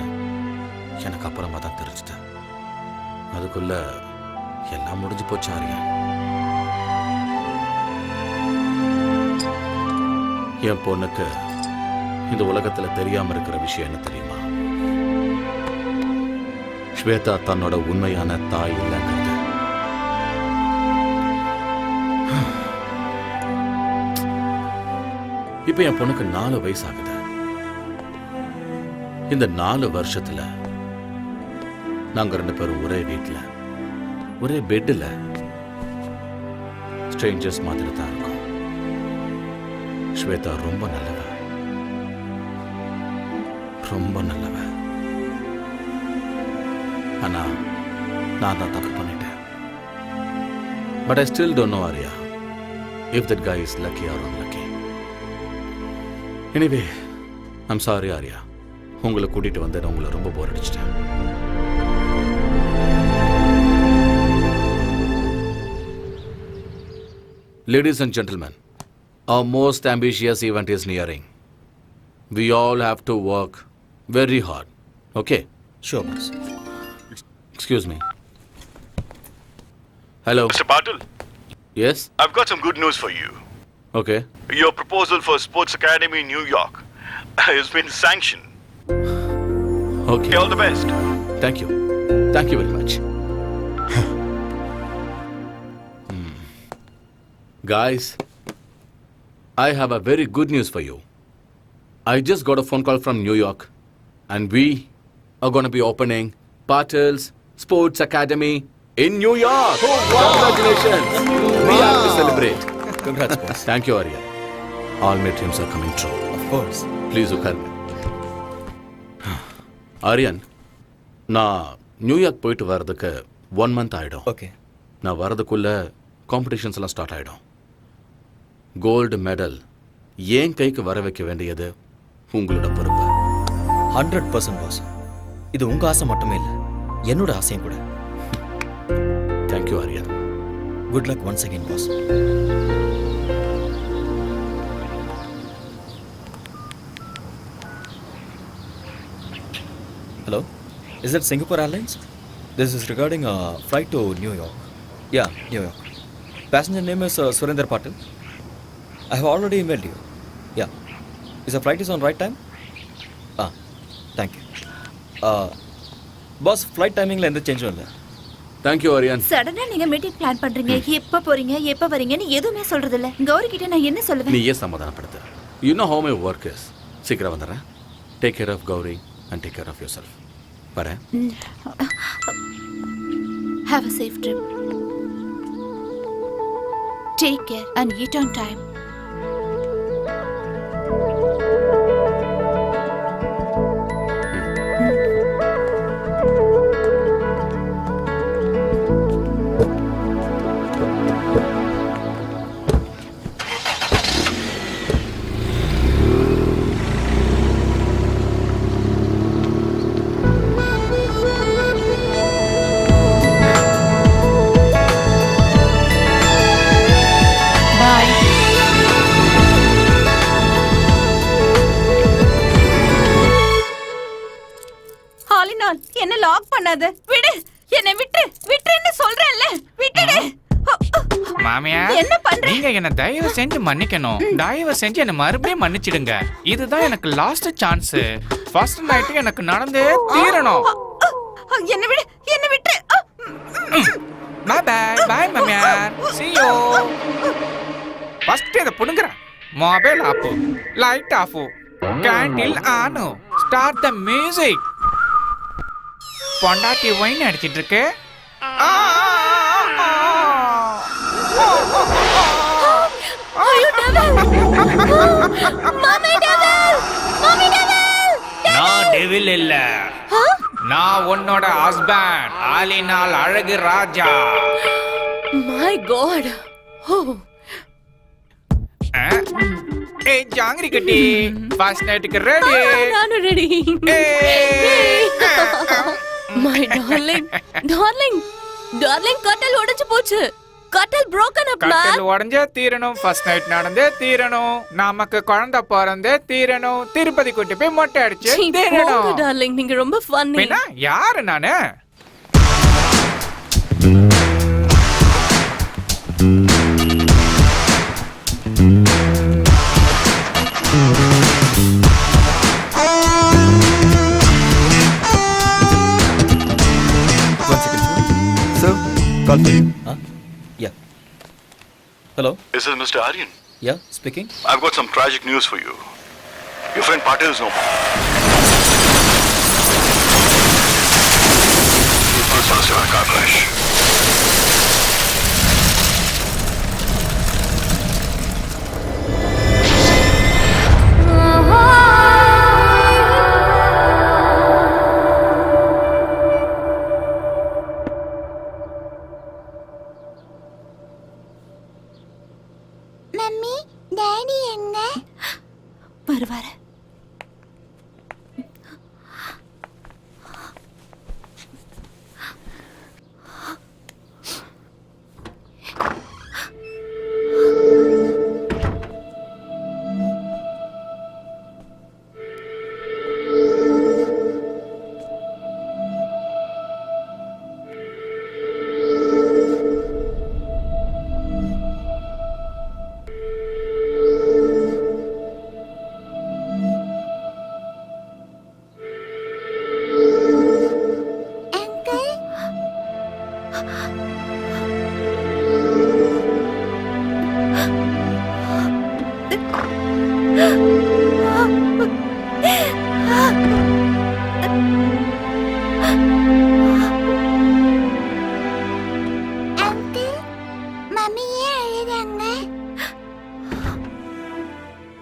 எனக்கு அப்புறமா தான் தெரிஞ்சுட்டேன். அதுக்குள்ள எல்லாம் முடிஞ்சு போச்சு ஆரியன். என் பொண்ணுக்கு இந்த உலகத்துல தெரியாம இருக்கிற விஷயம் என்ன தெரியுமா? ஸ்வேதா தன்னோட உண்மையான தாய் இல்லைங்கிறது. இப்ப என் பொண்ணுக்கு 4 வயசு ஆகுது. இந்த 4 வருஷத்துல நாங்க 2 பேரும் ஒரே வீட்டுல ஒரே பெட்ல ஸ்ட்ரேஞ்சர்ஸ் மாதிரி தான் இருக்கோம். ஸ்வேதா ரொம்ப நல்லவ, ரொம்ப நல்லவ. ஆனா நான் தான் தப்பு பண்ணிட்டேன். But I still don't know Arya if that guy is lucky or unlucky. Anyway I'm sorry Arya, உங்களை கூட்டிட்டு வந்து நான் உங்களை ரொம்ப போர் அடிச்சிட்டேன். Ladies and gentlemen, our most ambitious event is nearing. We all have to work very hard. Okay? Sure, boss. Excuse me. Hello. Mr. Patil, Yes? I've got some good news for you. Okay. Your proposal for Sports Academy in New York has been sanctioned. Okay. All the best. Thank you. Thank you very much. Guys, I have a very good news for you. I just got a phone call from New York, and we are going to be opening Patil's Sports Academy in New York. Oh, wow. Congratulations. We have to celebrate. Congrats, boss. Thank you, Arya. All my dreams are coming true. Of course. Please look at me. Aryan, நான் நியூயார்க் போயிட்டு வர்றதுக்கு 1 month ஆகிடும். ஓகே. நான் வர்றதுக்குள்ள காம்படிஷன்ஸ் எல்லாம் ஸ்டார்ட் ஆகிடும். கோல்டு மெடல் ஏன் கைக்கு வர வைக்க வேண்டியது உங்களோட பொறுப்பு. 100% பாஸ். இது உங்க ஆசை மட்டுமே இல்லை, என்னோட ஆசையும் கூட. Thank you Aryan. Good luck once again boss. Hello, is that Singapore Airlines? This is regarding a flight to New York. Yeah, New York. Passenger name is Surinder Patil. I have already emailed you. Yeah is a flight is on right time ah thank you boss flight டைமிங்கில் எந்த சேஞ்சும் இல்லை. தேங்க்யூ ஆரியன். சடனா நீங்க மீட்டிங் பிளான் பண்றீங்க, எப்ப போறீங்க எப்ப வரீங்கன்னு எதுவுமே சொல்றது இல்ல. கௌரி கிட்ட நான் என்ன சொல்லுவேன்? நீயே சமாதானப்படுத்து. You know how my work is. சீக்கிரம் வந்துடுறேன். Take care of Gauri and take care of yourself. வரேன். Have a safe trip. Take care and eat on time. என்ன லாக் பண்ணாத, விடு, என்ன விட்டுன்னு சொல்றேன்ல, விட்டுடு. மாமியா, என்ன பண்ற? நீங்க என்ன தயவு செஞ்சு மன்னிக்கணும். தயவு செஞ்சு என்ன மறுபடியும் மன்னிச்சிடுங்க. இதுதான் எனக்கு லாஸ்ட் சான்ஸ். ஃபர்ஸ்ட் நைட் எனக்கு நடந்தே தீரணும். என்ன விடு, என்ன விட்டு. பை பை பை மாமியா, see you. ஃபர்ஸ்ட் இத புடுங்கற. Mobile off, light off, candle on, start the music. பொண்டாட்டி வைன் அடிச்சிட்டு இருக்கு. நான் டெவில் இல்ல, நான் உன்னோட ஹஸ்பண்ட், ஆலினால் அழகு ராஜா. My God. ஏய் ஜாங்கிரி கட்டி, ஃபர்ஸ்ட் நைட்டுக்கு ரெடி. நானும் ரெடி. My darling, darling, கட்டல் உடைஞ்சு போச்சு. கட்டல் broken up, man. கட்டல் உடைஞ்சே தீரணும். ஃபர்ஸ்ட் நைட் நடந்தே தீரணும். நமக்கு குழந்தை பிறந்தே தீரணும். திருப்பதி கூட்டி போய் மொட்டை அடிச்சு தீரணும். darling, நீங்க ரொம்ப funny. பின்ன யாரு நானு? Call for you. Yeah. Hello. This is Mr. Aryan. Yeah, speaking. I've got some tragic news for you. Your friend Patel is no more. This was a car crash. Mummy, daddy எங்க? வருவாரு.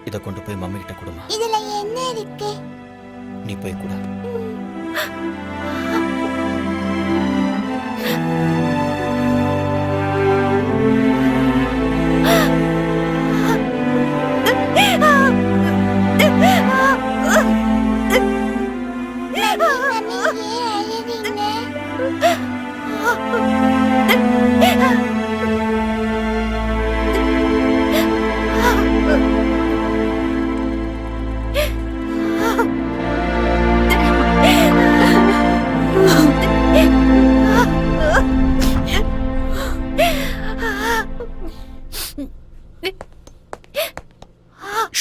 இதை கொண்டு போய் மம்மி கிட்ட கொடுமா. இதுல என்ன இருக்கு? நீ போய் கூட.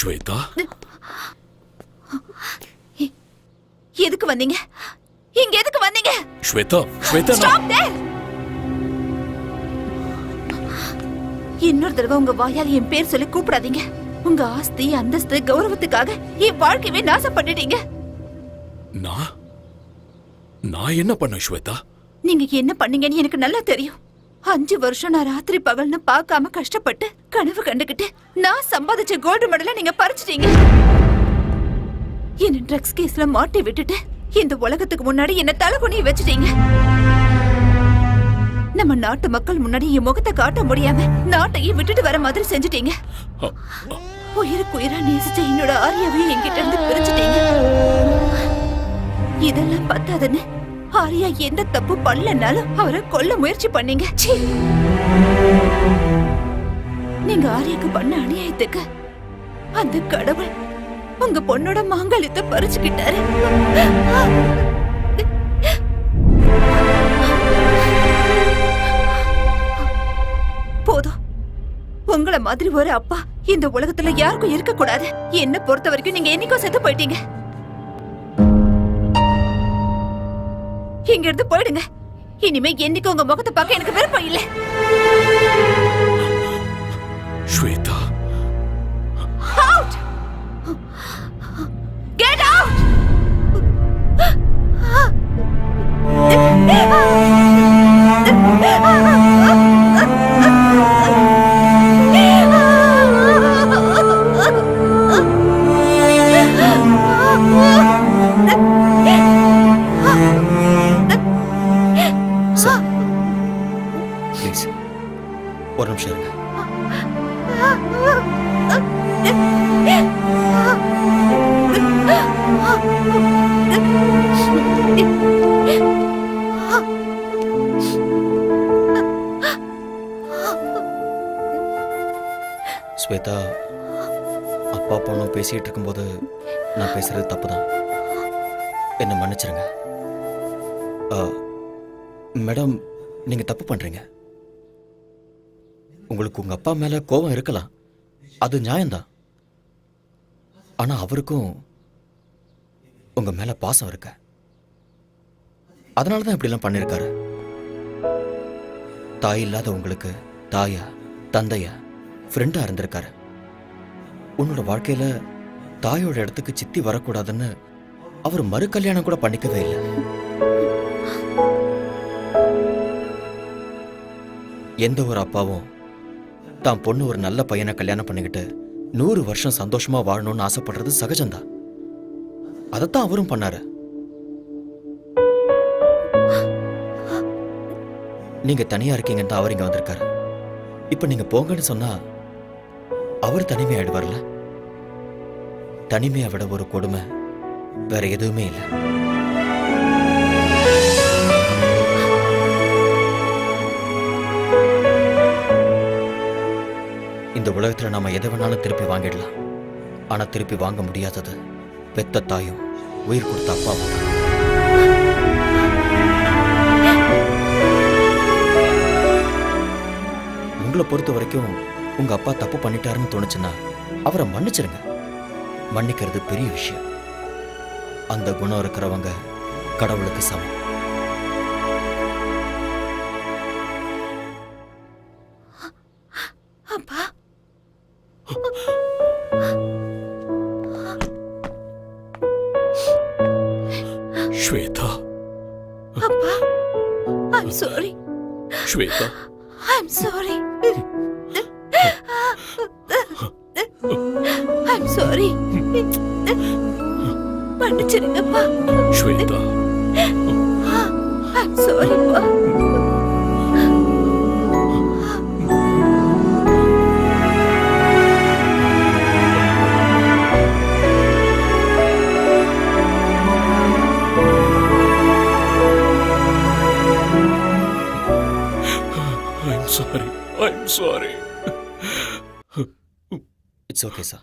ஸ்வேதா, எதுக்கு வந்தீங்க? இங்க எதுக்கு வந்தீங்க? Shweta, Shweta, Stop there! இன்னொரு தடவை உங்க வாயால என் பேர் சொல்லி கூப்பிடாதீங்க. உங்க ஆஸ்தி, அந்தஸ்து, கௌரவத்துக்காக என் வாழ்க்கையவே நாசம் பண்ணிட்டீங்க. நான் என்ன பண்ண ஸ்வேதா? நீங்க என்ன பண்ணீங்கன்னு எனக்கு நல்லா தெரியும். 5 வருஷம் நான் ராத்திரி பகல்னு பார்க்காம கஷ்டப்பட்டு கனவு கண்டுகிட்டு நான் சம்பாதிச்ச கோல்டு மெடலை நீங்க பறிச்சிட்டீங்க. என்ன ட்ரக்ஸ் கேஸ்ல மாட்டி விட்டுட்டு இந்த உலகத்துக்கு முன்னாடி என்ன தலைகுனிய வச்சுட்டீங்க. நம்ம நாட்டு மக்கள் முன்னாடி என் முகத்தை காட்ட முடியாம நாட்டையே விட்டுட்டு வர மாதிரி செஞ்சுட்டீங்க. உயிருக்கு உயிரா நேசிச்ச என்னோட ஆரியாவையும் என்கிட்ட இருந்து பிரிச்சுட்டீங்க. இதெல்லாம் பத்தாதுன்னு ஆரியா எந்த தப்பு பண்ணலனாலும் அவரை கொல்ல முயற்சி பண்ணீங்க. சீ! நீங்க ஆரியாக்கு பண்ண அநியாயத்துக்கு அந்த கடவுள் உங்க பொண்ணோட மாங்கல்யத்தை பறிச்சுக்கிட்டாரு. போதும். உங்கள மாதிரி ஒரு அப்பா இந்த உலகத்துல யாருக்கும் இருக்க கூடாது. என்ன பொறுத்த வரைக்கும் நீங்க என்னைக்கும் செத்து போயிட்டீங்க. இங்க இருந்து போயிடுங்க. இனிமே என்னைக்கு உங்க முகத்தை பார்க்க எனக்கு விருப்பம் இல்லை. Shweta, Out! Get out! Please ஒரு நிமிஷம் இருங்க. ஸ்வேதா, அப்பா பொண்ணும் பேசிட்டு இருக்கும்போது நான் பேசுறது தப்புதான். என்ன மன்னிச்சிருங்க. மேடம், நீங்க தப்பு பண்றீங்க. உங்களுக்கு உங்க அப்பா மேல கோபம் இருக்கலாம், அது நியாயம்தான். ஆனா அவருக்கும் உங்க மேல பாசம் இருக்கு. அதனாலதான் இப்படிலாம் பண்ணிருக்காரு. தாய் இல்லாத உங்களுக்கு தாயா, தந்தையா, ஃப்ரெண்டா இருந்திருக்காரு. உன்னோட வாழ்க்கையில தாயோட இடத்துக்கு சித்தி வரக்கூடாதுன்னு அவர் மறு கல்யாணம் கூட பண்ணிக்கவே இல்லை. எந்த ஒரு அப்பாவும் தான் பொண்ணு ஒரு நல்ல பையனை கல்யாணம் பண்ணிக்கிட்டு 100 வருஷம் சந்தோஷமா வாழணும்னு ஆசைப்படுறது சகஜம்தான். அதைத்தான் அவரும் பண்ணாரு. நீங்க தனியா இருக்கீங்கன்னு தான் அவர் இங்க வந்திருக்காரு. இப்ப நீங்க போங்கன்னு சொன்னா அவர் தனிமை ஆயிடுவார்ல. தனிமையை விட ஒரு கொடுமை வேற எதுவுமே இல்லை. இந்த உலகத்துல நாம எதை வேணாலும் திருப்பி வாங்கிடலாம். ஆனா திருப்பி வாங்க முடியாதது பெத்த தாயும் உயிர் கொடுத்த அப்பாவும். உங்களை பொறுத்த வரைக்கும் உங்க அப்பா தப்பு பண்ணிட்டாருன்னு தோணுச்சுன்னா அவரை மன்னிச்சிருங்க. மன்னிக்கிறது பெரிய விஷயம். அந்த குணம் இருக்கிறவங்க கடவுளுக்கு சமம். அப்பா, ஸ்வேதா, அப்பா, I'm sorry. Shweta, I'm sorry. I'm sorry. மன்னிச்சிருங்கப்பா. Shweta, I'm sorry, பா. I'm sorry. I'm sorry. It's okay, sir.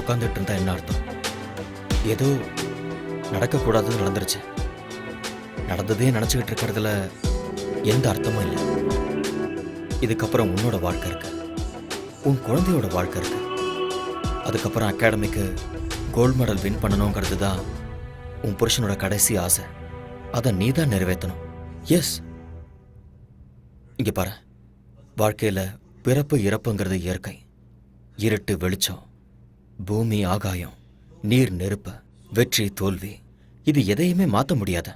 உட்காந்துட்டு இருந்தா என்ன அர்த்தம்? ஏதோ நடக்கக்கூடாதது நடந்துருச்சு. நடந்ததே நினச்சிக்கிட்டு இருக்கிறதுல எந்த அர்த்தமும் இல்லை. இதுக்கப்புறம் உன்னோட வாழ்க்கை இருக்கு, உன் குழந்தையோட வாழ்க்கை இருக்கு. அதுக்கப்புறம் அகாடமிக்கு கோல்டு மெடல் வின் பண்ணணுங்கிறது தான் உன் புருஷனோட கடைசி ஆசை. அதை நீ தான் நிறைவேற்றணும். எஸ், இங்க பாரு, வாழ்க்கையில பிறப்பு இறப்புங்கிறது இயற்கை. இருட்டு வெளிச்சம், பூமி ஆகாயம், நீர் நெருப்பு, வெற்றி தோல்வி, இது எதையுமே மாற்ற முடியாத.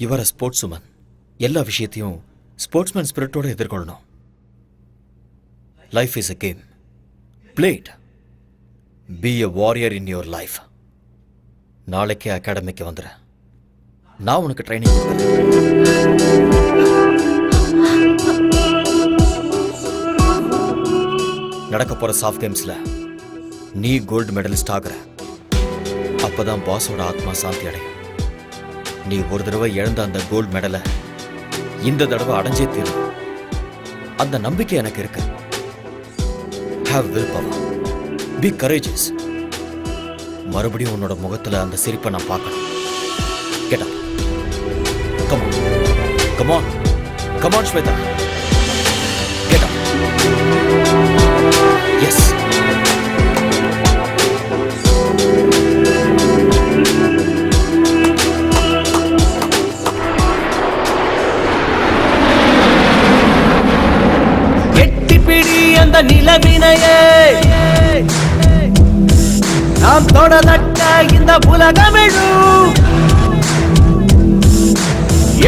இவர ஸ்போர்ட்ஸ் உமன் எல்லா விஷயத்தையும் ஸ்போர்ட்ஸ்மேன் ஸ்பிரிட்டோட எதிர்கொள்ளணும். Life is a game. Play it. Be a warrior in your life. நாளைக்கே அகாடமிக்கு வந்துடு. நான் உனக்கு ட்ரைனிங் கொடுக்குறேன். நடக்க போற சாஃப்ட் கேம்ஸ்ல நீ கோல்டு மெடலிஸ்ட் ஆகுற. அப்பதான் பாஸோட ஆத்மா சாந்தி அடையும். நீ ஒரு தடவை இழந்த அந்த கோல்டு மெடலை இந்த தடவை அடைஞ்சே தீரும். அந்த நம்பிக்கை எனக்கு இருக்கு. Have willpower. Be courageous. மறுபடியும் உன்னோட முகத்துல அந்த சிரிப்பை நான் பார்க்கணும். Get up. Come on. Come on. Come on, Shweta. Get up. Yes. அந்த நிலவினையே நாம் தொடதட்ட இந்த உலகமெழும்.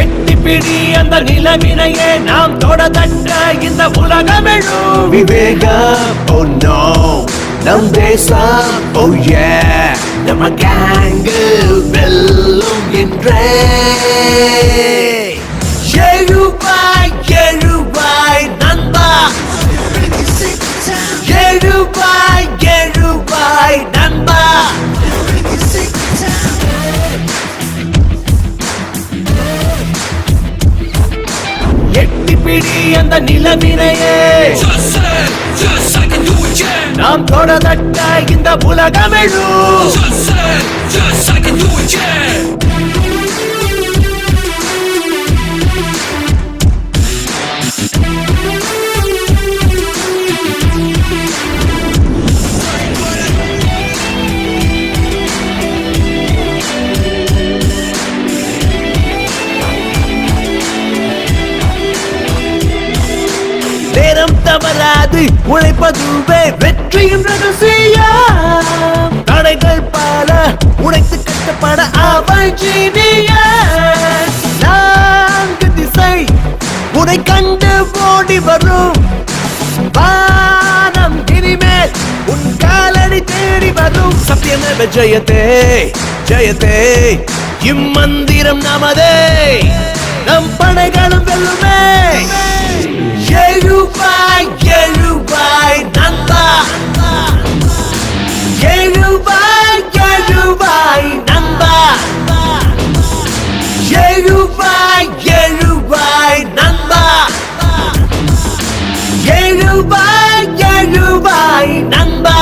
எட்டி பிடி அந்த நிலவினையே நாம் தொடதட்ட இந்த உலகமெழும். விவேகம், oh no, நம் தேசம், oh yeah, நம்ம கேங்கு வெல்லும் என்றே. எழுவாய் எழுவாய் நண்பா, எழுவாய் எழுவாய் நண்பா. எட்டி பிடி அந்த நிலவினையே நாம் தொடதட்ட இந்த உலகமெழும். நேரம் தவறாது உழைப்பதுவே வெற்றியின் ரகசியம். தடைகள் பல உடைத்து கட்டப்பட அவள் ஜீனியஸ். நான்கு திசை உனை கண்டு ஓடி வரும். வானம் இனிமேல் உன் காலடி தேடி வரும். சத்தியமேவ ஜெயதே ஜெயதே, இம்மந்திரம் நமதே, நம் படைகளும் வெல்லுமே. எழுவாய் எழுவாய் நண்பா, எழுவாய் எழுவாய் நண்பா, எழுவாய் எழுவாய் நண்பா, எழுவாய் எழுவாய் நண்பா.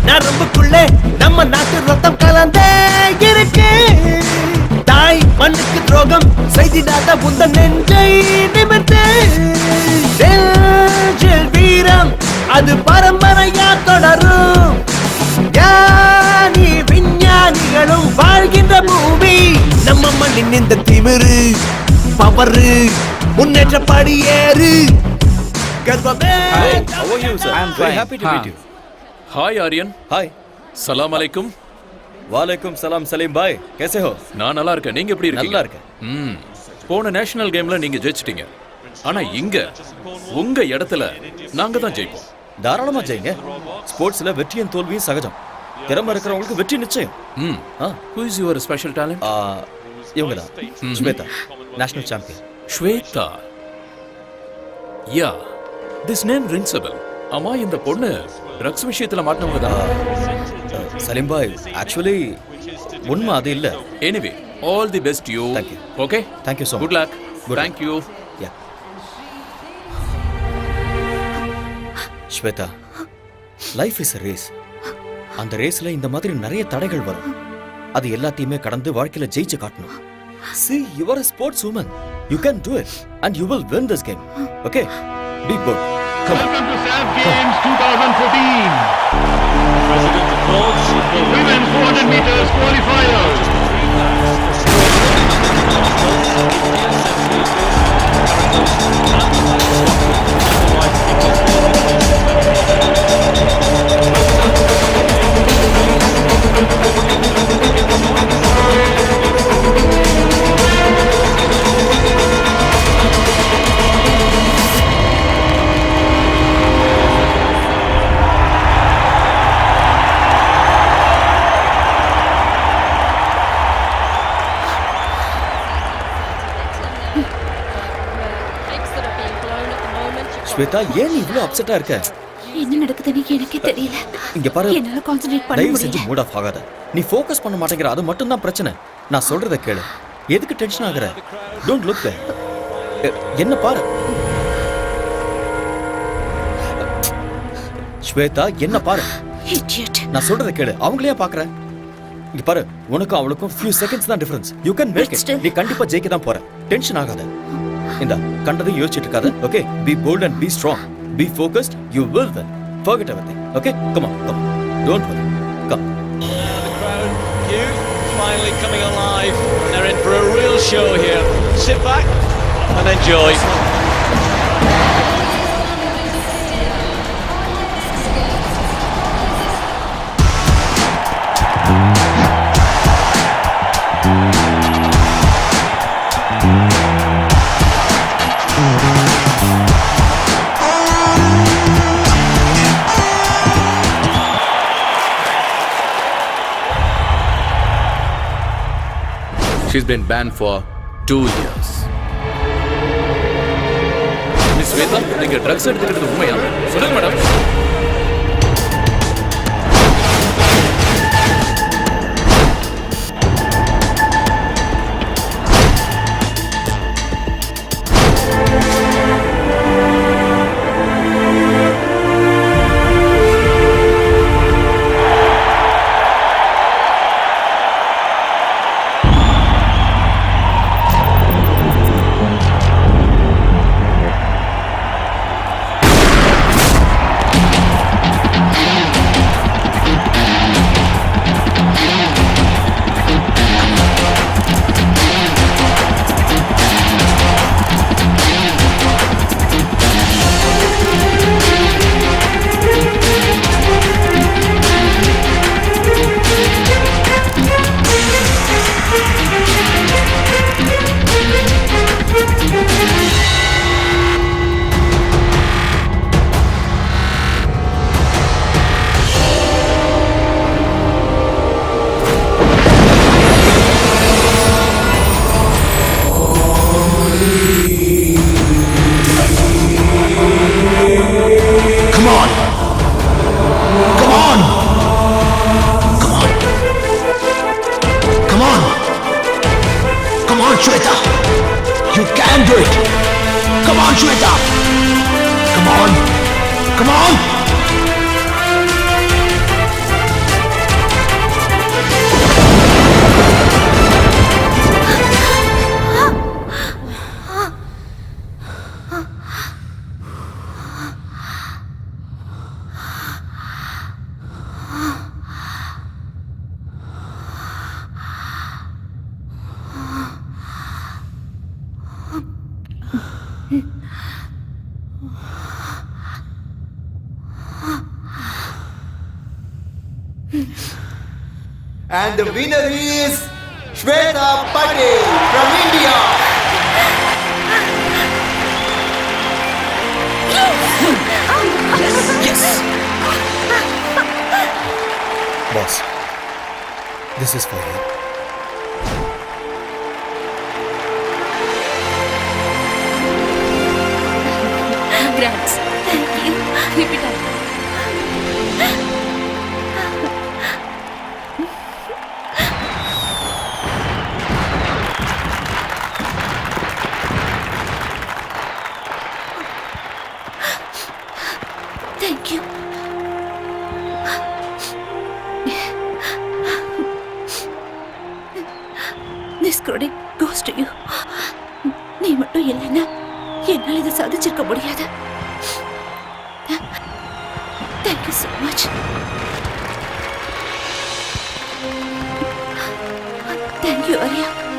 நரம்புக்குள்ளே நம்ம நாட்டு ரத்தம் கலந்தே இருக்கு. தாய் மண்ணுக்கு துரோகம் செய்திடாத உந்த நெஞ்சை நிமிர்த்து. நெஞ்சில் வீரம் அது பரம்பரையா தொடரும். ஞானி விஞ்ஞானிகளும் வாழ்கின்ற பூமி நம்ம மண்ணின் இந்த திமிரு பவரு முன்னேற்ற படியேறு. கர்வமே. How are you, sir? I am very happy to meet you. हाय आर्यन. हाय. சலாம் அலைக்கும். வாலைக்கும் சலாம் சலீம் பாய். कैसे हो? நான் நல்லா இருக்கேன். நீங்க எப்படி இருக்கீங்க? நல்லா இருக்கேன். போன நேஷனல் கேம்ல நீங்க ஜெயிச்சிட்டீங்க. ஆனா இங்க உங்க இடத்துல நாங்க தான் ஜெயிப்போம். தாராளமா ஜெயிங்க. ஸ்போர்ட்ஸ்ல வெற்றியும் தோல்வியும் சகஜம். திறமை இருக்கிறவங்களுக்கு வெற்றி நிச்சயம். Who is your special talent? இவங்க தான் Shweta, national champion. Shweta, yeah, this name rings a bell. ஆமா, இந்த பொண்ணு ட்ரக்ஸ் விஷயத்துல மாட்டினவங்க தான். சலீம் பாய், ஆக்சுவலி உண்மை அது இல்ல. Anyway, all the best you. Thank you. ஓகே, Thank you so much. Good luck. Good Thank you. Yeah. Shweta, life is a race. அந்த ரேஸ்ல இந்த மாதிரி நிறைய தடைகள் வரும். அது எல்லாத்தையுமே கடந்து வாழ்க்கையில ஜெயிச்சு காட்டணும். See, you are a sports woman. You can do it and you will win this game. Okay? Be good. Come on. Welcome to SAF Games 2014. President applauds the Women's 400 meters qualifiers. Shweta, ஏன் நீ இவ்ளோ அப்செட்டா இருக்க? என்ன நடக்குதுன்னு எனக்கே தெரியல. இங்க பாரு, என்னால கான்சென்ட்ரேட் பண்ண தயவு செஞ்சு முடியல. மூட் ஆஃப் ஆகாத. நீ ஃபோக்கஸ் பண்ண மாட்டேங்கிற, அது மட்டும் தான் பிரச்சனை. நான் சொல்றத கேளு. எதுக்கு டென்ஷன் ஆகுற? Don't look there. என்ன பாரு ஸ்வேதா, என்ன பாரு. Idiot. நான் சொல்றத கேளு. அவங்களையே பாக்குற. இங்க பாரு, உனக்கும் அவளுக்கும் few seconds தான் difference. You can make But it. still- நீ கண்டிப்பா ஜெயிக்க தான் போற. டென்ஷன் ஆகாத. இந்த கண்டதையும் யோசிச்சுட்டு இருக்காத. Okay, be bold and be strong. Be focused. You will win. Forget everything. Okay, come on, come on. Don't worry. Come. The crowd, you finally coming alive. They're in for a real show here. Sit back and enjoy. She's been banned for 2 years. Miss Shweta, நீங்க ட்ரக்ஸ் எடுத்துக்கிறது உண்மையா? சொல்லுங்க madam. Shweta! You can do it! Come on, Shweta! Come on! Come on! And the winner is Shweta Patel from India. Yes. Boss, this is for you. Congrats. Thank you. Keep it up. Thank you. This credit goes to you. நீ மட்டும் இல்லைன்னா என்னால் இதை சாதிச்சிருக்க முடியாது. Thank you so much. Thank you, Arya.